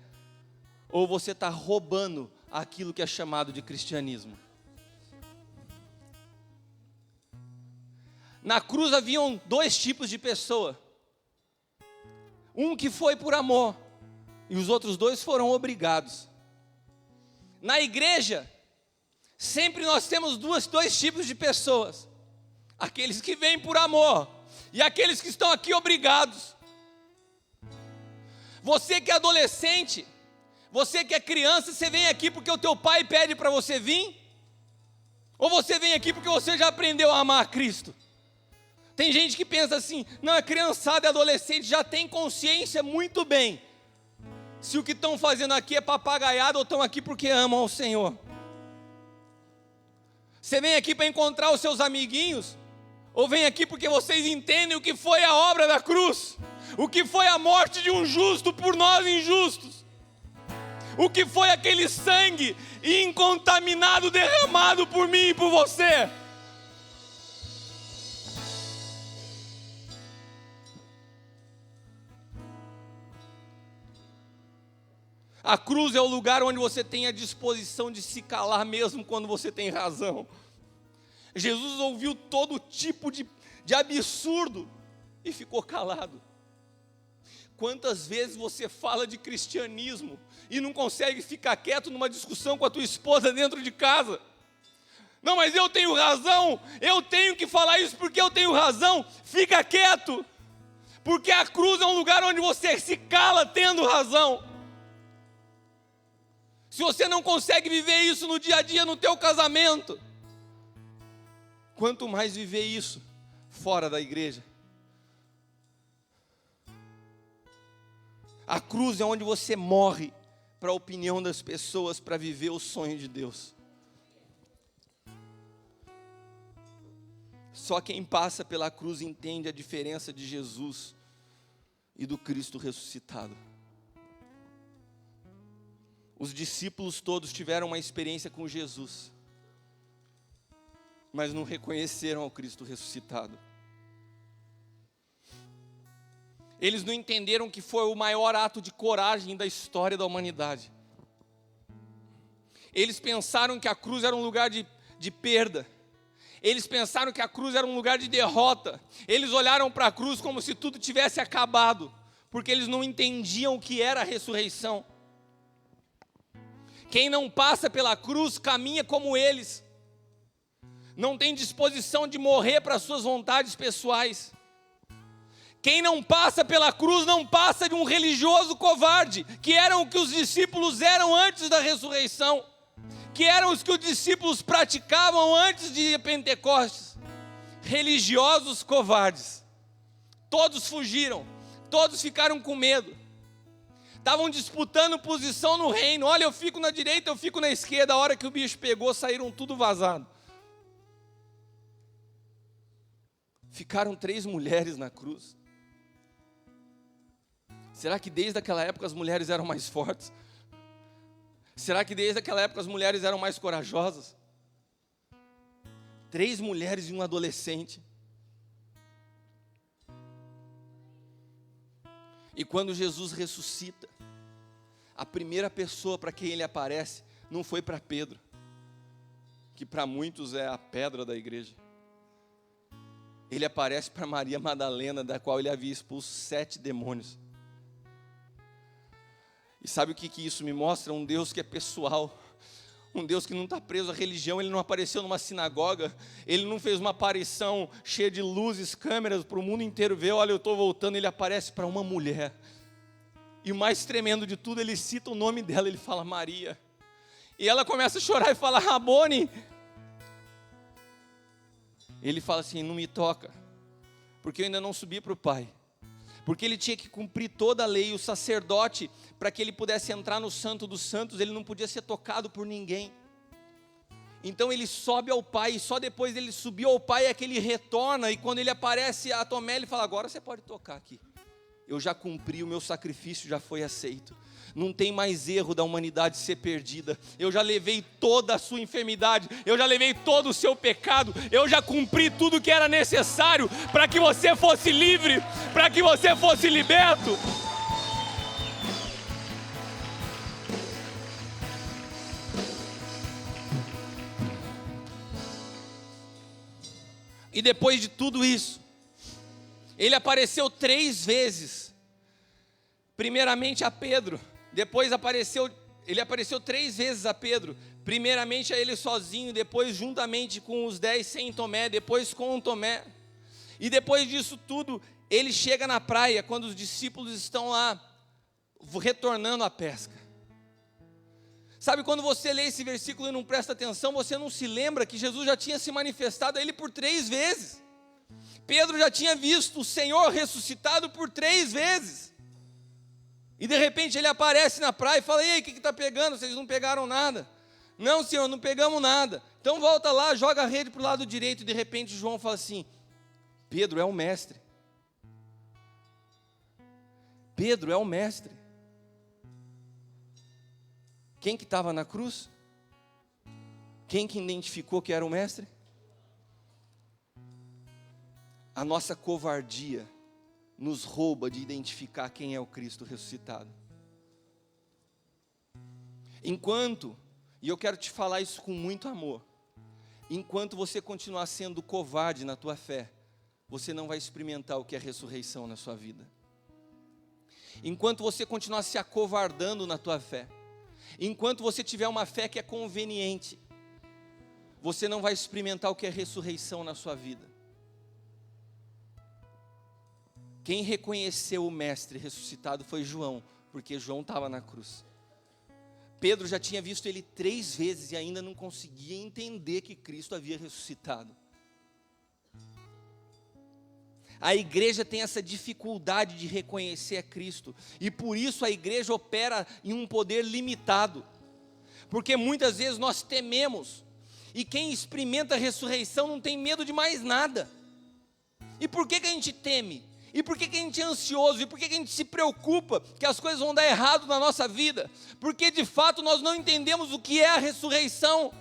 Ou você está roubando aquilo que é chamado de cristianismo? Na cruz haviam dois tipos de pessoa. Um que foi por amor e os outros 2 foram obrigados. Na igreja, sempre nós temos dois tipos de pessoas: aqueles que vêm por amor e aqueles que estão aqui obrigados. Você que é adolescente, você que é criança, você vem aqui porque o teu pai pede para você vir? Ou você vem aqui porque você já aprendeu a amar Cristo? Tem gente que pensa assim: não, é criançada, é adolescente, já tem consciência muito bem se o que estão fazendo aqui é papagaiado ou estão aqui porque amam ao Senhor. Você vem aqui para encontrar os seus amiguinhos? Ou vem aqui porque vocês entendem o que foi a obra da cruz? O que foi a morte de um justo por nós injustos? O que foi aquele sangue incontaminado derramado por mim e por você? A cruz é o lugar onde você tem a disposição de se calar mesmo quando você tem razão. Jesus ouviu todo tipo de absurdo e ficou calado. Quantas vezes você fala de cristianismo e não consegue ficar quieto numa discussão com a tua esposa dentro de casa? Não, mas eu tenho razão, eu tenho que falar isso porque eu tenho razão. Fica quieto, porque a cruz é um lugar onde você se cala tendo razão. Se você não consegue viver isso no dia a dia, no teu casamento, quanto mais viver isso fora da igreja. A cruz é onde você morre para a opinião das pessoas, para viver o sonho de Deus. Só quem passa pela cruz entende a diferença de Jesus e do Cristo ressuscitado. Os discípulos todos tiveram uma experiência com Jesus, mas não reconheceram ao Cristo ressuscitado. Eles não entenderam que foi o maior ato de coragem da história da humanidade. Eles pensaram que a cruz era um lugar de perda. Eles pensaram que a cruz era um lugar de derrota. Eles olharam para a cruz como se tudo tivesse acabado, porque eles não entendiam o que era a ressurreição. Quem não passa pela cruz caminha como eles. Não tem disposição de morrer para suas vontades pessoais. Quem não passa pela cruz não passa de um religioso covarde, que eram o que os discípulos eram antes da ressurreição, que eram os que os discípulos praticavam antes de Pentecostes. Religiosos covardes. Todos fugiram, todos ficaram com medo. Estavam disputando posição no reino. Olha, eu fico na direita, eu fico na esquerda. A hora que o bicho pegou, saíram tudo vazado. Ficaram 3 mulheres na cruz. Será que desde aquela época as mulheres eram mais fortes? Será que desde aquela época as mulheres eram mais corajosas? 3 mulheres e um adolescente. E quando Jesus ressuscita, a primeira pessoa para quem ele aparece não foi para Pedro, que para muitos é a pedra da igreja. Ele aparece para Maria Madalena, da qual ele havia expulso 7 demônios. E sabe o que isso me mostra? Um Deus que é pessoal, um Deus que não está preso à religião. Ele não apareceu numa sinagoga, ele não fez uma aparição cheia de luzes, câmeras para o mundo inteiro ver. Olha, eu estou voltando. Ele aparece para uma mulher. E o mais tremendo de tudo, ele cita o nome dela, ele fala Maria. E ela começa a chorar e fala Rabone. Ele fala assim: não me toca, porque eu ainda não subi para o Pai. Porque ele tinha que cumprir toda a lei. O sacerdote, para que ele pudesse entrar no Santo dos Santos, ele não podia ser tocado por ninguém. Então ele sobe ao Pai, e só depois dele subir ao Pai é que ele retorna. E quando ele aparece a Tomé, ele fala: agora você pode tocar aqui. Eu já cumpri, o meu sacrifício já foi aceito. Não tem mais erro da humanidade ser perdida. Eu já levei toda a sua enfermidade, eu já levei todo o seu pecado, eu já cumpri tudo que era necessário para que você fosse livre, para que você fosse liberto. E depois de tudo isso, ele apareceu 3 vezes. Primeiramente a Pedro, Depois ele apareceu 3 vezes a Pedro. Primeiramente a ele sozinho, depois juntamente com os 10 sem Tomé, depois com Tomé. E depois disso tudo, ele chega na praia, quando os discípulos estão lá, retornando à pesca. Sabe, quando você lê esse versículo e não presta atenção, você não se lembra que Jesus já tinha se manifestado a ele por 3 vezes. Pedro já tinha visto o Senhor ressuscitado por 3 vezes. E de repente ele aparece na praia e fala: e aí, o que está pegando? Vocês não pegaram nada? Não, Senhor, não pegamos nada. Então volta lá, joga a rede para o lado direito. E de repente João fala assim: Pedro é o mestre. Pedro é o mestre. Quem que estava na cruz? Quem que identificou que era o mestre? A nossa covardia nos rouba de identificar quem é o Cristo ressuscitado. Enquanto, e eu quero te falar isso com muito amor, enquanto você continuar sendo covarde na tua fé, você não vai experimentar o que é ressurreição na sua vida. Enquanto você continuar se acovardando na tua fé, enquanto você tiver uma fé que é conveniente, você não vai experimentar o que é ressurreição na sua vida. Quem reconheceu o mestre ressuscitado foi João, porque João estava na cruz. Pedro já tinha visto ele 3 vezes e ainda não conseguia entender que Cristo havia ressuscitado. A igreja tem essa dificuldade de reconhecer a Cristo, e por isso a igreja opera em um poder limitado, porque muitas vezes nós tememos, e quem experimenta a ressurreição não tem medo de mais nada. E por que a gente teme? E por que a gente é ansioso? E por que a gente se preocupa que as coisas vão dar errado na nossa vida? Porque de fato nós não entendemos o que é a ressurreição.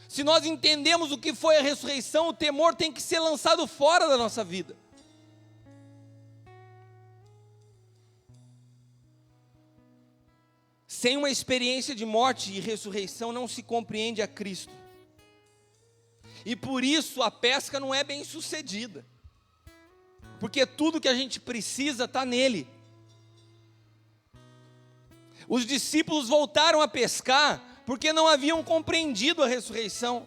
Se nós entendemos o que foi a ressurreição, o temor tem que ser lançado fora da nossa vida. Sem uma experiência de morte e ressurreição não se compreende a Cristo. E por isso a pesca não é bem sucedida. Porque tudo que a gente precisa está nele. Os discípulos voltaram a pescar porque não haviam compreendido a ressurreição.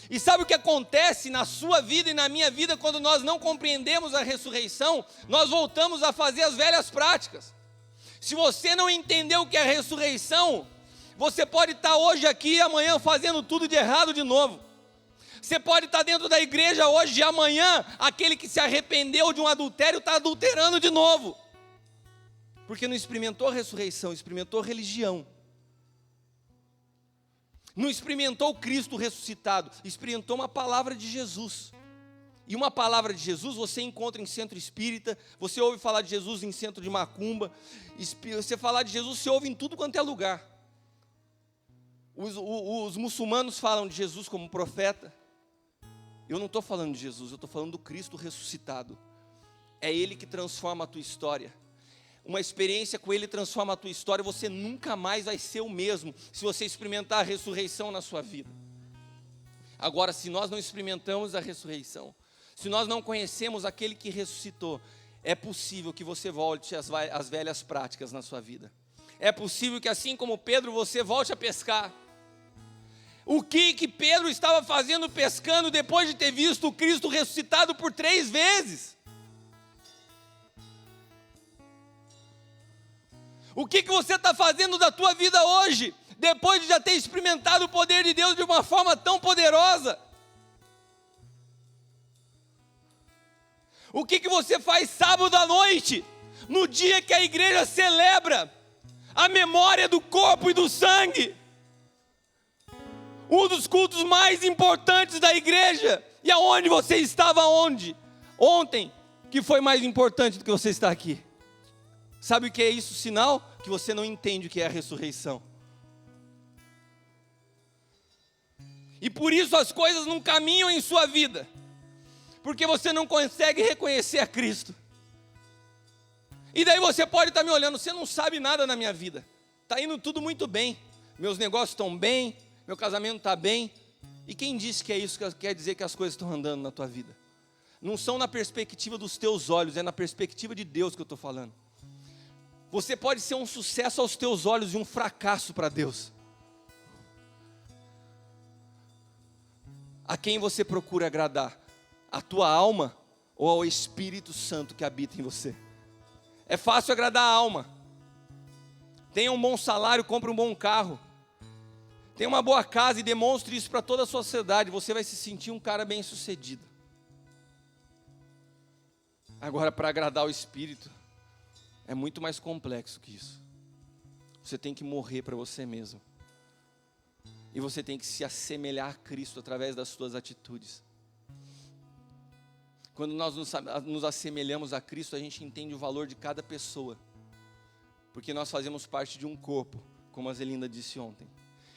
E sabe o que acontece na sua vida e na minha vida quando nós não compreendemos a ressurreição? Nós voltamos a fazer as velhas práticas. Se você não entendeu o que é a ressurreição, você pode estar hoje aqui e amanhã fazendo tudo de errado de novo. Você pode estar dentro da igreja hoje e amanhã aquele que se arrependeu de um adultério está adulterando de novo. Porque não experimentou a ressurreição, experimentou religião. Não experimentou Cristo ressuscitado, experimentou uma palavra de Jesus. E uma palavra de Jesus você encontra em centro espírita, você ouve falar de Jesus em centro de macumba, você falar de Jesus você ouve em tudo quanto é lugar. Os muçulmanos falam de Jesus como profeta. Eu não estou falando de Jesus, eu estou falando do Cristo ressuscitado. É Ele que transforma a tua história. Uma experiência com Ele transforma a tua história. Você nunca mais vai ser o mesmo se você experimentar a ressurreição na sua vida. Agora, se nós não experimentamos a ressurreição, se nós não conhecemos aquele que ressuscitou, é possível que você volte às velhas práticas na sua vida. É possível que, assim como Pedro, você volte a pescar. O que Pedro estava fazendo pescando depois de ter visto o Cristo ressuscitado por 3 vezes? O que você está fazendo da tua vida hoje, depois de já ter experimentado o poder de Deus de uma forma tão poderosa? O que você faz sábado à noite, no dia que a igreja celebra a memória do corpo e do sangue? Um dos cultos mais importantes da igreja. E aonde você estava ontem, que foi mais importante do que você estar aqui? Sabe o que é isso? Sinal que você não entende o que é a ressurreição. E por isso as coisas não caminham em sua vida, porque você não consegue reconhecer a Cristo. E daí você pode estar me olhando: você não sabe nada na minha vida, está indo tudo muito bem, meus negócios estão bem, meu casamento está bem. E quem disse que é isso que quer dizer que as coisas estão andando na tua vida? Não são na perspectiva dos teus olhos, é na perspectiva de Deus que eu estou falando. Você pode ser um sucesso aos teus olhos e um fracasso para Deus. A quem você procura agradar? A tua alma ou ao Espírito Santo que habita em você? É fácil agradar a alma. Tenha um bom salário, compre um bom carro. Tenha uma boa casa e demonstre isso para toda a sociedade. Você vai se sentir um cara bem sucedido. Agora, para agradar o Espírito, é muito mais complexo que isso. Você tem que morrer para você mesmo. E você tem que se assemelhar a Cristo através das suas atitudes. Quando nós nos assemelhamos a Cristo, a gente entende o valor de cada pessoa. Porque nós fazemos parte de um corpo, como a Zelinda disse ontem.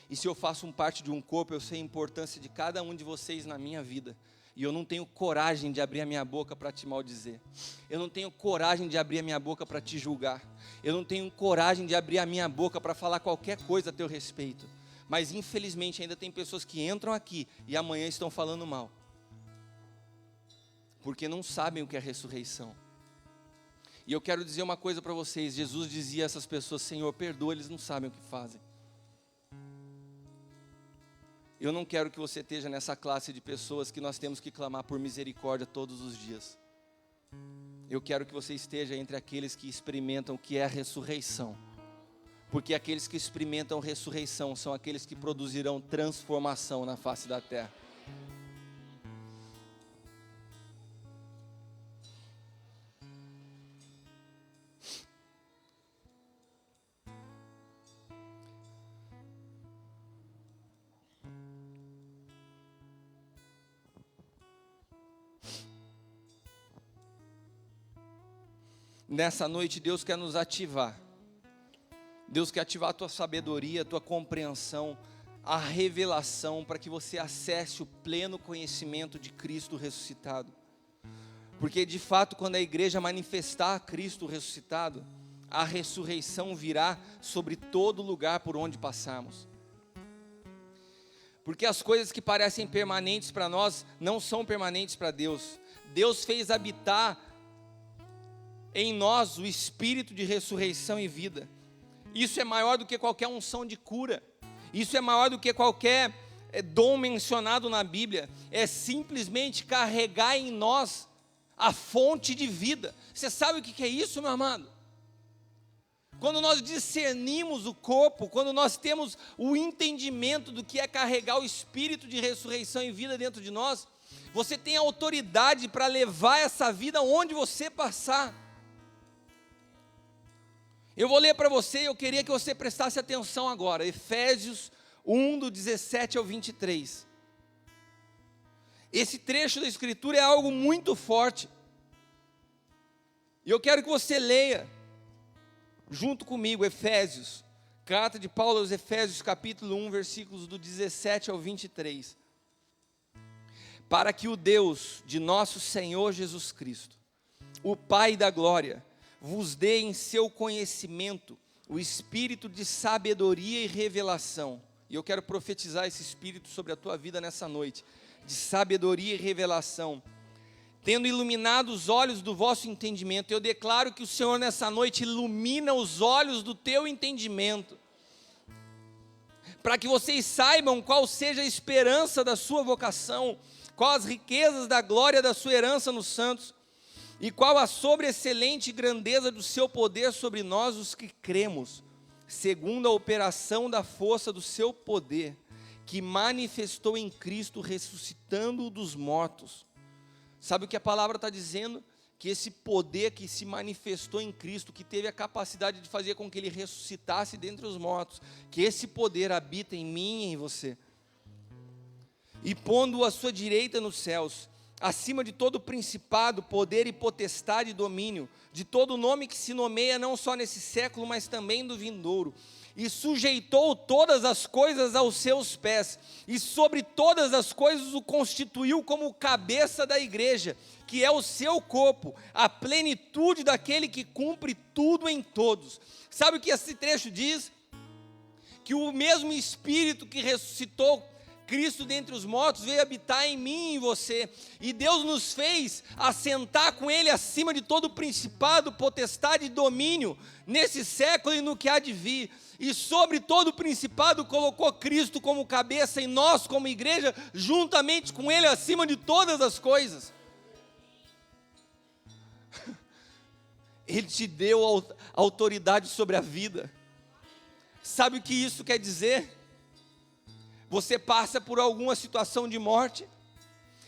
E se eu faço parte de um corpo, eu sei a importância de cada um de vocês na minha vida. E eu não tenho coragem de abrir a minha boca para te maldizer. Eu não tenho coragem de abrir a minha boca para te julgar. Eu não tenho coragem de abrir a minha boca para falar qualquer coisa a teu respeito. Mas infelizmente ainda tem pessoas que entram aqui e amanhã estão falando mal. Porque não sabem o que é ressurreição. E eu quero dizer uma coisa para vocês. Jesus dizia a essas pessoas: Senhor, perdoa, eles não sabem o que fazem. Eu não quero que você esteja nessa classe de pessoas que nós temos que clamar por misericórdia todos os dias. Eu quero que você esteja entre aqueles que experimentam o que é a ressurreição. Porque aqueles que experimentam ressurreição são aqueles que produzirão transformação na face da terra. Nessa noite Deus quer nos ativar. Deus quer ativar a tua sabedoria, a tua compreensão, a revelação, para que você acesse o pleno conhecimento de Cristo ressuscitado. Porque de fato, quando a igreja manifestar a Cristo ressuscitado, a ressurreição virá sobre todo lugar por onde passarmos. Porque as coisas que parecem permanentes para nós, não são permanentes para Deus. Deus fez habitar em nós o espírito de ressurreição e vida. Isso é maior do que qualquer unção de cura. Isso é maior do que qualquer dom mencionado na Bíblia. É simplesmente carregar em nós a fonte de vida. Você sabe o que é isso, meu amado? Quando nós discernimos o corpo, quando nós temos o entendimento do que é carregar o espírito de ressurreição e vida dentro de nós, você tem autoridade para levar essa vida onde você passar. Eu vou ler para você, eu queria que você prestasse atenção agora, Efésios 1, do 17 ao 23. Esse trecho da Escritura é algo muito forte. E eu quero que você leia, junto comigo, Efésios, carta de Paulo aos Efésios, capítulo 1, versículos do 17 ao 23. Para que o Deus de nosso Senhor Jesus Cristo, o Pai da glória, vos dê em seu conhecimento o espírito de sabedoria e revelação. E eu quero profetizar esse espírito sobre a tua vida nessa noite, de sabedoria e revelação. Tendo iluminado os olhos do vosso entendimento, eu declaro que o Senhor nessa noite ilumina os olhos do teu entendimento, para que vocês saibam qual seja a esperança da sua vocação, qual as riquezas da glória da sua herança nos santos, e qual a sobreexcelente grandeza do seu poder sobre nós os que cremos, segundo a operação da força do seu poder, que manifestou em Cristo, ressuscitando-o dos mortos. Sabe o que a palavra está dizendo? Que esse poder que se manifestou em Cristo, que teve a capacidade de fazer com que Ele ressuscitasse dentre os mortos, que esse poder habita em mim e em você. E pondo-o à sua direita nos céus, acima de todo principado, poder e potestade e domínio, de todo nome que se nomeia não só nesse século, mas também do vindouro, e sujeitou todas as coisas aos seus pés, e sobre todas as coisas o constituiu como cabeça da igreja, que é o seu corpo, a plenitude daquele que cumpre tudo em todos. Sabe o que esse trecho diz? Que o mesmo Espírito que ressuscitou Cristo dentre os mortos veio habitar em mim e em você. E Deus nos fez assentar com Ele acima de todo principado, potestade e domínio, nesse século e no que há de vir. E sobre todo principado colocou Cristo como cabeça, e nós como igreja, juntamente com Ele, acima de todas as coisas. Ele te deu autoridade sobre a vida. Sabe o que isso quer dizer? Você passa por alguma situação de morte,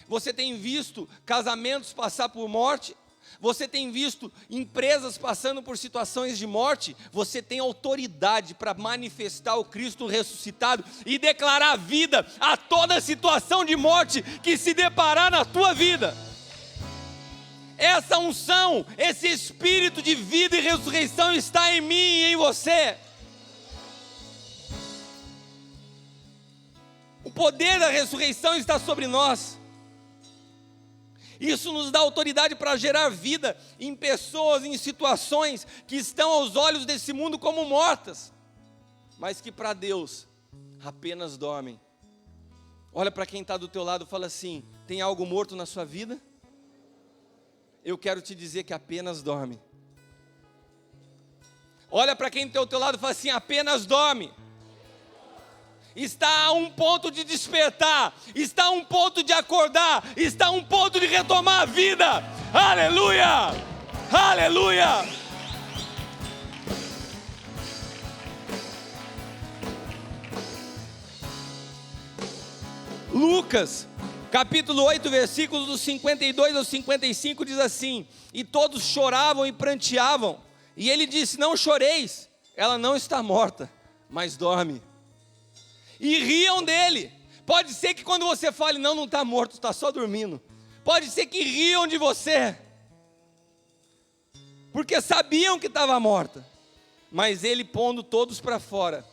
você tem visto casamentos passar por morte, você tem visto empresas passando por situações de morte, você tem autoridade para manifestar o Cristo ressuscitado e declarar vida a toda situação de morte que se deparar na tua vida. Essa unção, esse espírito de vida e ressurreição está em mim e em você. O poder da ressurreição está sobre nós. Isso nos dá autoridade para gerar vida em pessoas, em situações que estão aos olhos desse mundo como mortas, mas que para Deus apenas dormem. Olha para quem está do teu lado e fala assim: tem algo morto na sua vida? Eu quero te dizer que apenas dorme. Olha para quem está ao teu lado e fala assim: apenas dorme. Está a um ponto de despertar, está a um ponto de acordar, está a um ponto de retomar a vida. Aleluia! Aleluia! Lucas, capítulo 8, versículos dos 52 ao 55 diz assim: e todos choravam e pranteavam, e ele disse: não choreis, ela não está morta, mas dorme. E riam dele. Pode ser que quando você fale: não está morto, está só dormindo. Pode ser que riam de você, porque sabiam que estava morta. Mas ele, pondo todos para fora,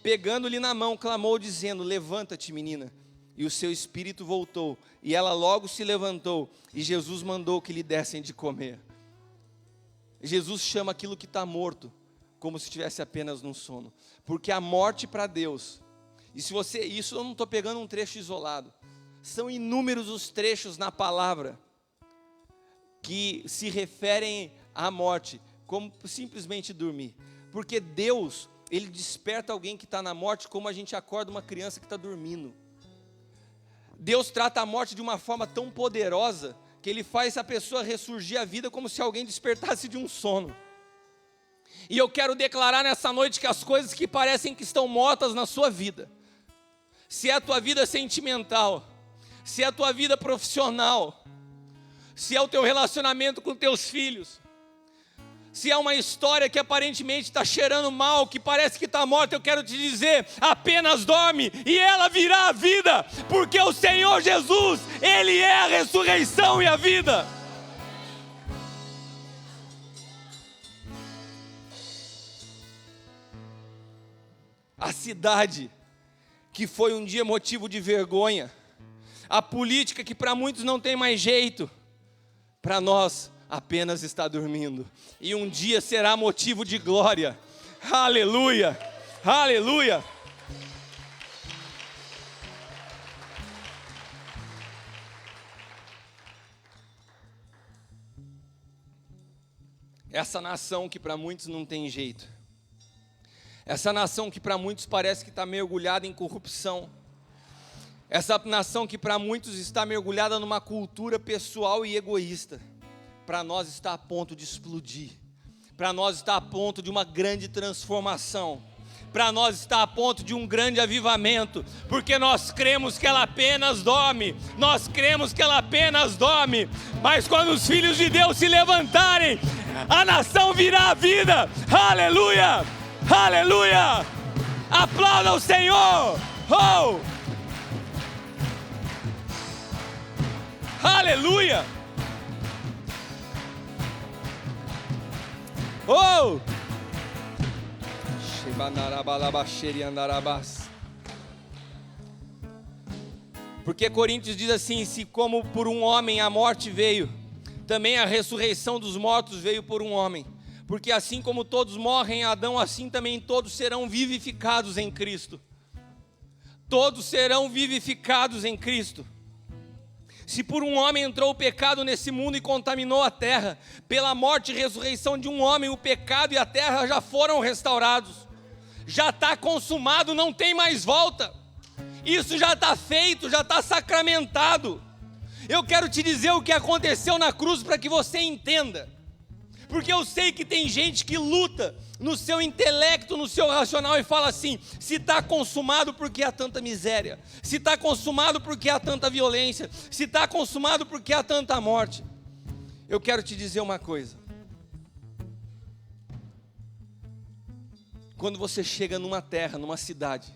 pegando-lhe na mão, clamou dizendo: levanta-te, menina. E o seu espírito voltou, e ela logo se levantou, e Jesus mandou que lhe dessem de comer. Jesus chama aquilo que está morto como se estivesse apenas num sono, porque a morte para Deus, e se você, isso eu não estou pegando um trecho isolado, são inúmeros os trechos na palavra que se referem à morte como simplesmente dormir, porque Deus, Ele desperta alguém que está na morte como a gente acorda uma criança que está dormindo. Deus trata a morte de uma forma tão poderosa que Ele faz a pessoa ressurgir à vida como se alguém despertasse de um sono. E eu quero declarar nessa noite que as coisas que parecem que estão mortas na sua vida, se é a tua vida sentimental, se é a tua vida profissional, se é o teu relacionamento com teus filhos, se é uma história que aparentemente está cheirando mal, que parece que está morta, eu quero te dizer: apenas dorme e ela virá à vida, porque o Senhor Jesus, Ele é a ressurreição e a vida. A cidade que foi um dia motivo de vergonha, a política que para muitos não tem mais jeito, para nós apenas está dormindo, e um dia será motivo de glória. Aleluia, aleluia. Essa nação que para muitos não tem jeito, essa nação que para muitos parece que está mergulhada em corrupção, essa nação que para muitos está mergulhada numa cultura pessoal e egoísta, para nós está a ponto de explodir, para nós está a ponto de uma grande transformação, para nós está a ponto de um grande avivamento, porque nós cremos que ela apenas dorme, nós cremos que ela apenas dorme, mas quando os filhos de Deus se levantarem, a nação virá à vida. Aleluia, aleluia, aplauda o Senhor. Oh, aleluia. Oh! Porque Coríntios diz assim: se como por um homem a morte veio, também a ressurreição dos mortos veio por um homem. Porque assim como todos morrem em Adão, assim também todos serão vivificados em Cristo. todos serão vivificados em Cristo. Se por um homem entrou o pecado nesse mundo e contaminou a terra, pela morte e ressurreição de um homem, o pecado e a terra já foram restaurados. Já está consumado, não tem mais volta. Isso já está feito, já está sacramentado. Eu quero te dizer o que aconteceu na cruz para que você entenda. Porque eu sei que tem gente que luta no seu intelecto, no seu racional e fala assim: se está consumado, por que há tanta miséria? Se está consumado, por que há tanta violência? Se está consumado, por que há tanta morte? Eu quero te dizer uma coisa. Quando você chega numa terra, numa cidade,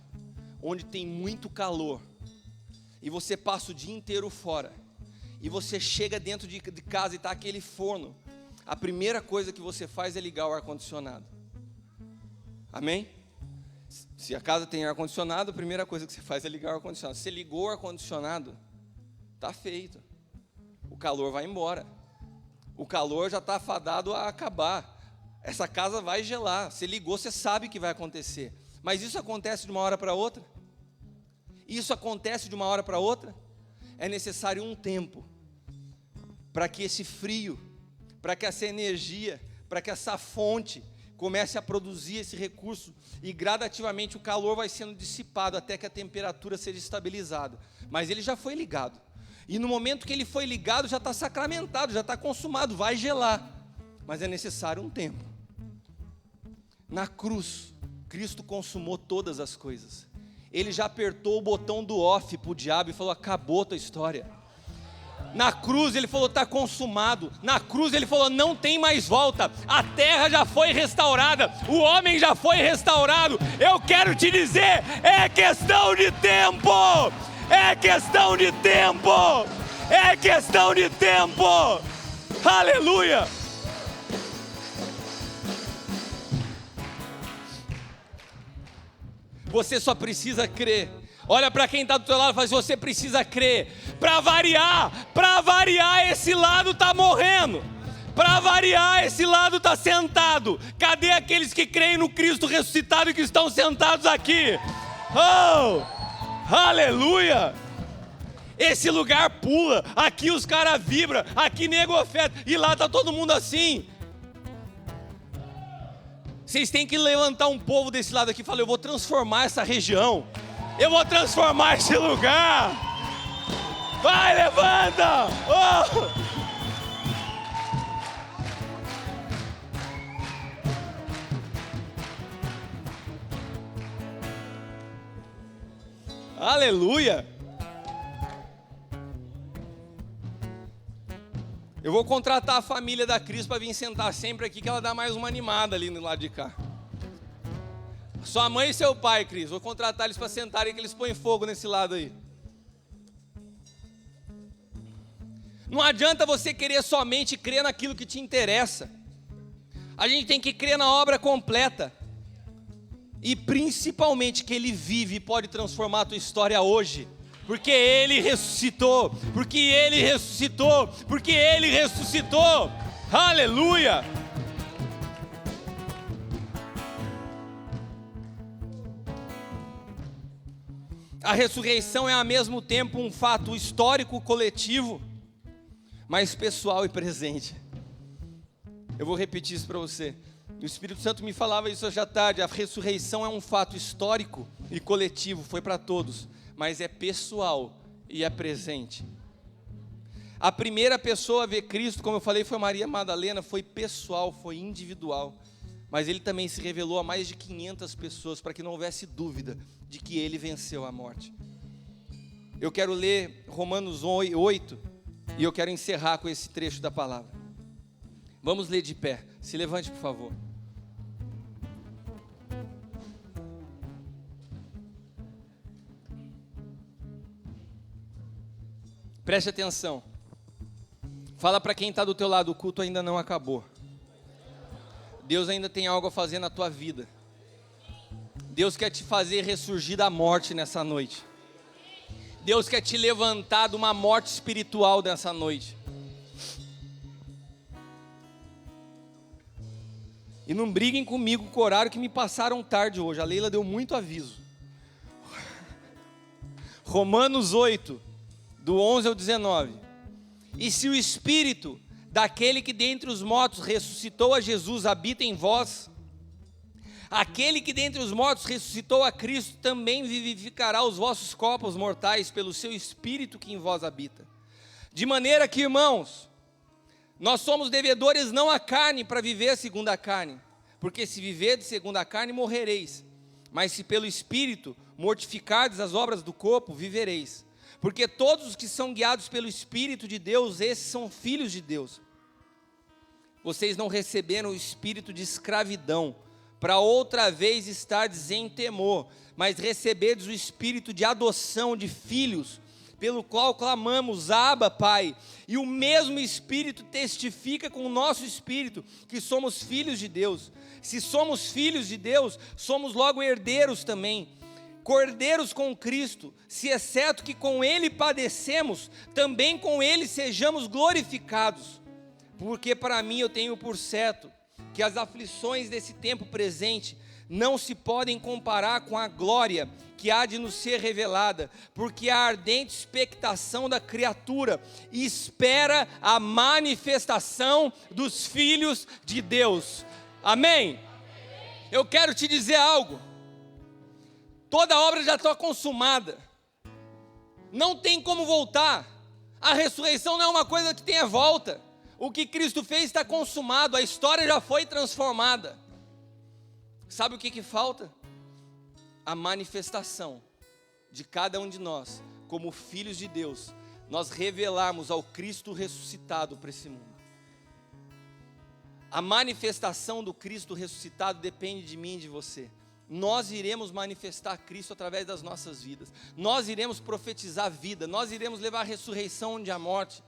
onde tem muito calor, e você passa o dia inteiro fora, e você chega dentro de casa e está aquele forno, a primeira coisa que você faz é ligar o ar-condicionado. Amém? Se a casa tem ar-condicionado, a primeira coisa que você faz é ligar o ar-condicionado. Se você ligou o ar-condicionado, está feito. O calor vai embora. O calor já está fadado a acabar. Essa casa vai gelar. Você ligou, você sabe o que vai acontecer. Mas isso acontece de uma hora para outra? Isso acontece de uma hora para outra? É necessário um tempo para que esse frio, para que essa energia, para que essa fonte comece a produzir esse recurso, e gradativamente o calor vai sendo dissipado até que a temperatura seja estabilizada. Mas ele já foi ligado, e no momento que ele foi ligado já está sacramentado, já está consumado, vai gelar, mas é necessário um tempo. Na cruz, Cristo consumou todas as coisas. Ele já apertou o botão do off para o diabo e falou: acabou a tua história. Na cruz ele falou: está consumado. Na cruz ele falou: não tem mais volta. A terra já foi restaurada, o homem já foi restaurado. Eu quero te dizer, é questão de tempo. É questão de tempo. É questão de tempo. Aleluia. Você só precisa crer. Olha para quem está do teu lado e fala assim: você precisa crer. Para variar, esse lado está morrendo. Para variar, esse lado está sentado. Cadê aqueles que creem no Cristo ressuscitado e que estão sentados aqui? Oh, aleluia! Esse lugar pula, aqui os caras vibram, aqui nego oferta, e lá está todo mundo assim. Vocês têm que levantar um povo desse lado aqui e falar: eu vou transformar essa região. Eu vou transformar esse lugar. Vai, levanta! Oh! Aleluia! Eu vou contratar a família da Cris para vir sentar sempre aqui, que ela dá mais uma animada ali no lado de cá. Sua mãe e seu pai, Cris, vou contratar eles para sentarem, que eles põem fogo nesse lado aí. Não adianta você querer somente crer naquilo que te interessa. A gente tem que crer na obra completa. E principalmente que Ele vive e pode transformar a tua história hoje. Porque Ele ressuscitou. Porque Ele ressuscitou. Porque Ele ressuscitou. Aleluia! A ressurreição é ao mesmo tempo um fato histórico, coletivo, mas pessoal e presente. Eu vou repetir isso para você. O Espírito Santo me falava isso hoje à tarde. A ressurreição é um fato histórico e coletivo, foi para todos, mas é pessoal e é presente. A primeira pessoa a ver Cristo, como eu falei, foi Maria Madalena, foi pessoal, foi individual. Mas Ele também se revelou a mais de 500 pessoas, para que não houvesse dúvida de que Ele venceu a morte. Eu quero ler Romanos 8, e eu quero encerrar com esse trecho da palavra. Vamos ler de pé, se levante por favor. Preste atenção. Fala para quem está do teu lado: o culto ainda não acabou. Deus ainda tem algo a fazer na tua vida. Deus quer te fazer ressurgir da morte nessa noite. Deus quer te levantar de uma morte espiritual nessa noite. E não briguem comigo com o horário que me passaram tarde hoje. A Leila deu muito aviso. Romanos 8, do 11 ao 19. E se o Espírito daquele que dentre os mortos ressuscitou a Jesus habita em vós, aquele que dentre os mortos ressuscitou a Cristo também vivificará os vossos corpos mortais pelo seu Espírito que em vós habita. De maneira que, irmãos, nós somos devedores não à carne para viver segundo a carne, porque se viverdes segundo a carne morrereis, mas se pelo Espírito mortificardes as obras do corpo, vivereis. Porque todos os que são guiados pelo Espírito de Deus, esses são filhos de Deus. Vocês não receberam o espírito de escravidão, para outra vez estardes em temor, mas recebedes o espírito de adoção de filhos, pelo qual clamamos, Abba, Pai. E o mesmo Espírito testifica com o nosso espírito, que somos filhos de Deus. Se somos filhos de Deus, somos logo herdeiros também, cordeiros com Cristo, se exceto que com Ele padecemos, também com Ele sejamos glorificados. Porque para mim eu tenho por certo, que as aflições desse tempo presente, não se podem comparar com a glória que há de nos ser revelada, porque a ardente expectação da criatura espera a manifestação dos filhos de Deus. Amém? Eu quero te dizer algo. Toda obra já está consumada. Não tem como voltar. A ressurreição não é uma coisa que tenha volta. O que Cristo fez está consumado. A história já foi transformada. Sabe o que falta? A manifestação de cada um de nós, como filhos de Deus, nós revelarmos ao Cristo ressuscitado para esse mundo. A manifestação do Cristo ressuscitado depende de mim e de você. Nós iremos manifestar Cristo através das nossas vidas. Nós iremos profetizar vida. Nós iremos levar a ressurreição onde há morte,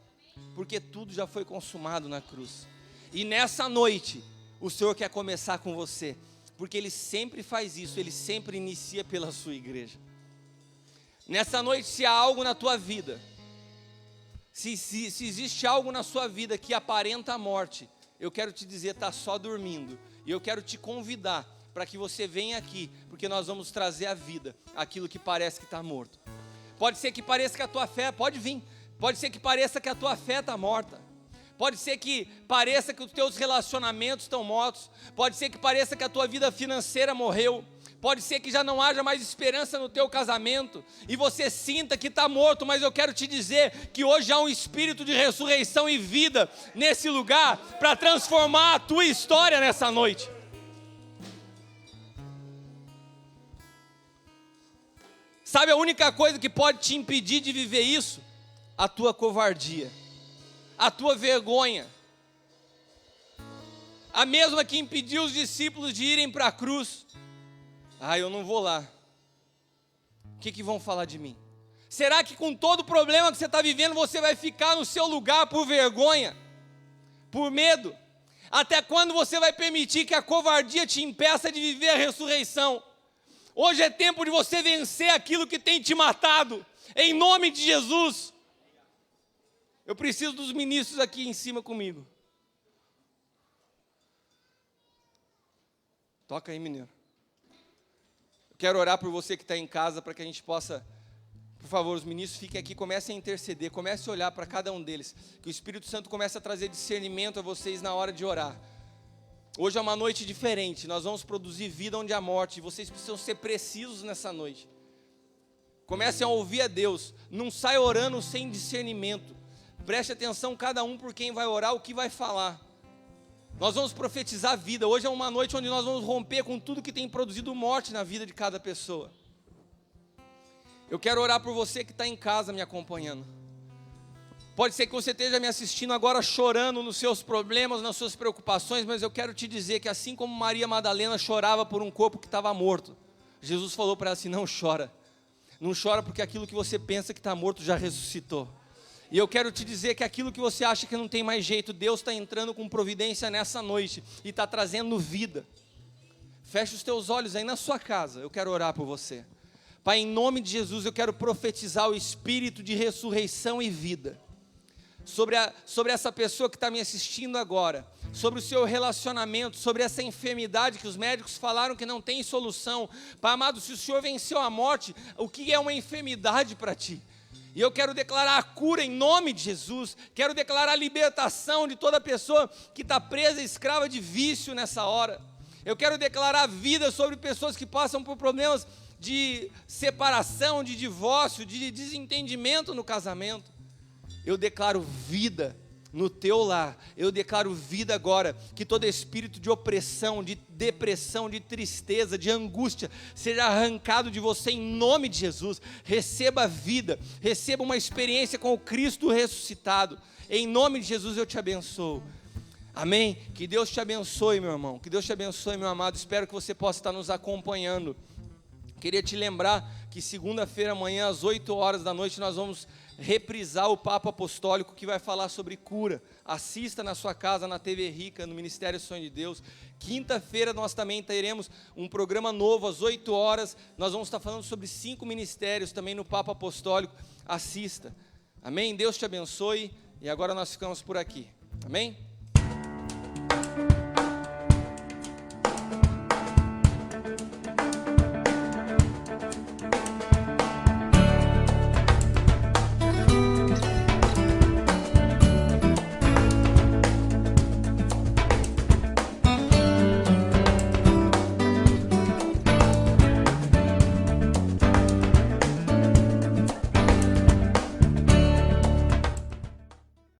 porque tudo já foi consumado na cruz. E nessa noite, o Senhor quer começar com você, porque Ele sempre faz isso, Ele sempre inicia pela sua igreja. Nessa noite, se há algo na tua vida, se existe algo na sua vida que aparenta a morte, eu quero te dizer, está só dormindo. E eu quero te convidar para que você venha aqui, porque nós vamos trazer à vida aquilo que parece que está morto. Pode ser que pareça que a tua fé, pode vir, pode ser que pareça que a tua fé está morta. Pode ser que pareça que os teus relacionamentos estão mortos. Pode ser que pareça que a tua vida financeira morreu. Pode ser que já não haja mais esperança no teu casamento e você sinta que está morto, mas eu quero te dizer que hoje há um espírito de ressurreição e vida nesse lugar para transformar a tua história nessa noite. Sabe a única coisa que pode te impedir de viver isso? A tua covardia, a tua vergonha, a mesma que impediu os discípulos de irem para a cruz. Eu não vou lá, o que vão falar de mim? Será que com todo o problema que você está vivendo, você vai ficar no seu lugar por vergonha, por medo? Até quando você vai permitir que a covardia te impeça de viver a ressurreição? Hoje é tempo de você vencer aquilo que tem te matado, em nome de Jesus. Eu preciso dos ministros aqui em cima comigo. Toca aí, mineiro. Eu quero orar por você que está em casa, para que a gente possa, por favor, os ministros fiquem aqui, comecem a interceder, comecem a olhar para cada um deles, que o Espírito Santo comece a trazer discernimento a vocês na hora de orar. Hoje é uma noite diferente, nós vamos produzir vida onde há morte, e vocês precisam ser precisos nessa noite. Comecem a ouvir a Deus, não saia orando sem discernimento. Preste atenção cada um por quem vai orar, o que vai falar. Nós vamos profetizar vida. Hoje é uma noite onde nós vamos romper com tudo que tem produzido morte na vida de cada pessoa. Eu quero orar por você que está em casa me acompanhando. Pode ser que você esteja me assistindo agora chorando nos seus problemas, nas suas preocupações, mas eu quero te dizer que assim como Maria Madalena chorava por um corpo que estava morto, Jesus falou para ela assim, não chora. Não chora porque aquilo que você pensa que está morto já ressuscitou. E eu quero te dizer que aquilo que você acha que não tem mais jeito, Deus está entrando com providência nessa noite e está trazendo vida. Feche os teus olhos aí na sua casa, eu quero orar por você. Pai, em nome de Jesus, eu quero profetizar o espírito de ressurreição e vida. sobre essa pessoa que está me assistindo agora, sobre o seu relacionamento, sobre essa enfermidade que os médicos falaram que não tem solução. Pai amado, se o Senhor venceu a morte, o que é uma enfermidade para ti? E eu quero declarar a cura em nome de Jesus, quero declarar a libertação de toda pessoa que está presa, escrava de vício nessa hora. Eu quero declarar vida sobre pessoas que passam por problemas de separação, de divórcio, de desentendimento no casamento. Eu declaro vida no teu lar, eu declaro vida agora, que todo espírito de opressão, de depressão, de tristeza, de angústia, seja arrancado de você em nome de Jesus. Receba vida, receba uma experiência com o Cristo ressuscitado, em nome de Jesus eu te abençoo. Amém? Que Deus te abençoe, meu irmão, que Deus te abençoe, meu amado. Espero que você possa estar nos acompanhando. Queria te lembrar que segunda-feira amanhã às 8 horas da noite nós vamos reprisar o Papo Apostólico, que vai falar sobre cura. Assista na sua casa, na TV Rica, no Ministério Sonho de Deus. Quinta-feira nós também teremos um programa novo às 8 horas, nós vamos estar falando sobre 5 ministérios também no Papo Apostólico. Assista, amém? Deus te abençoe, e agora nós ficamos por aqui, amém?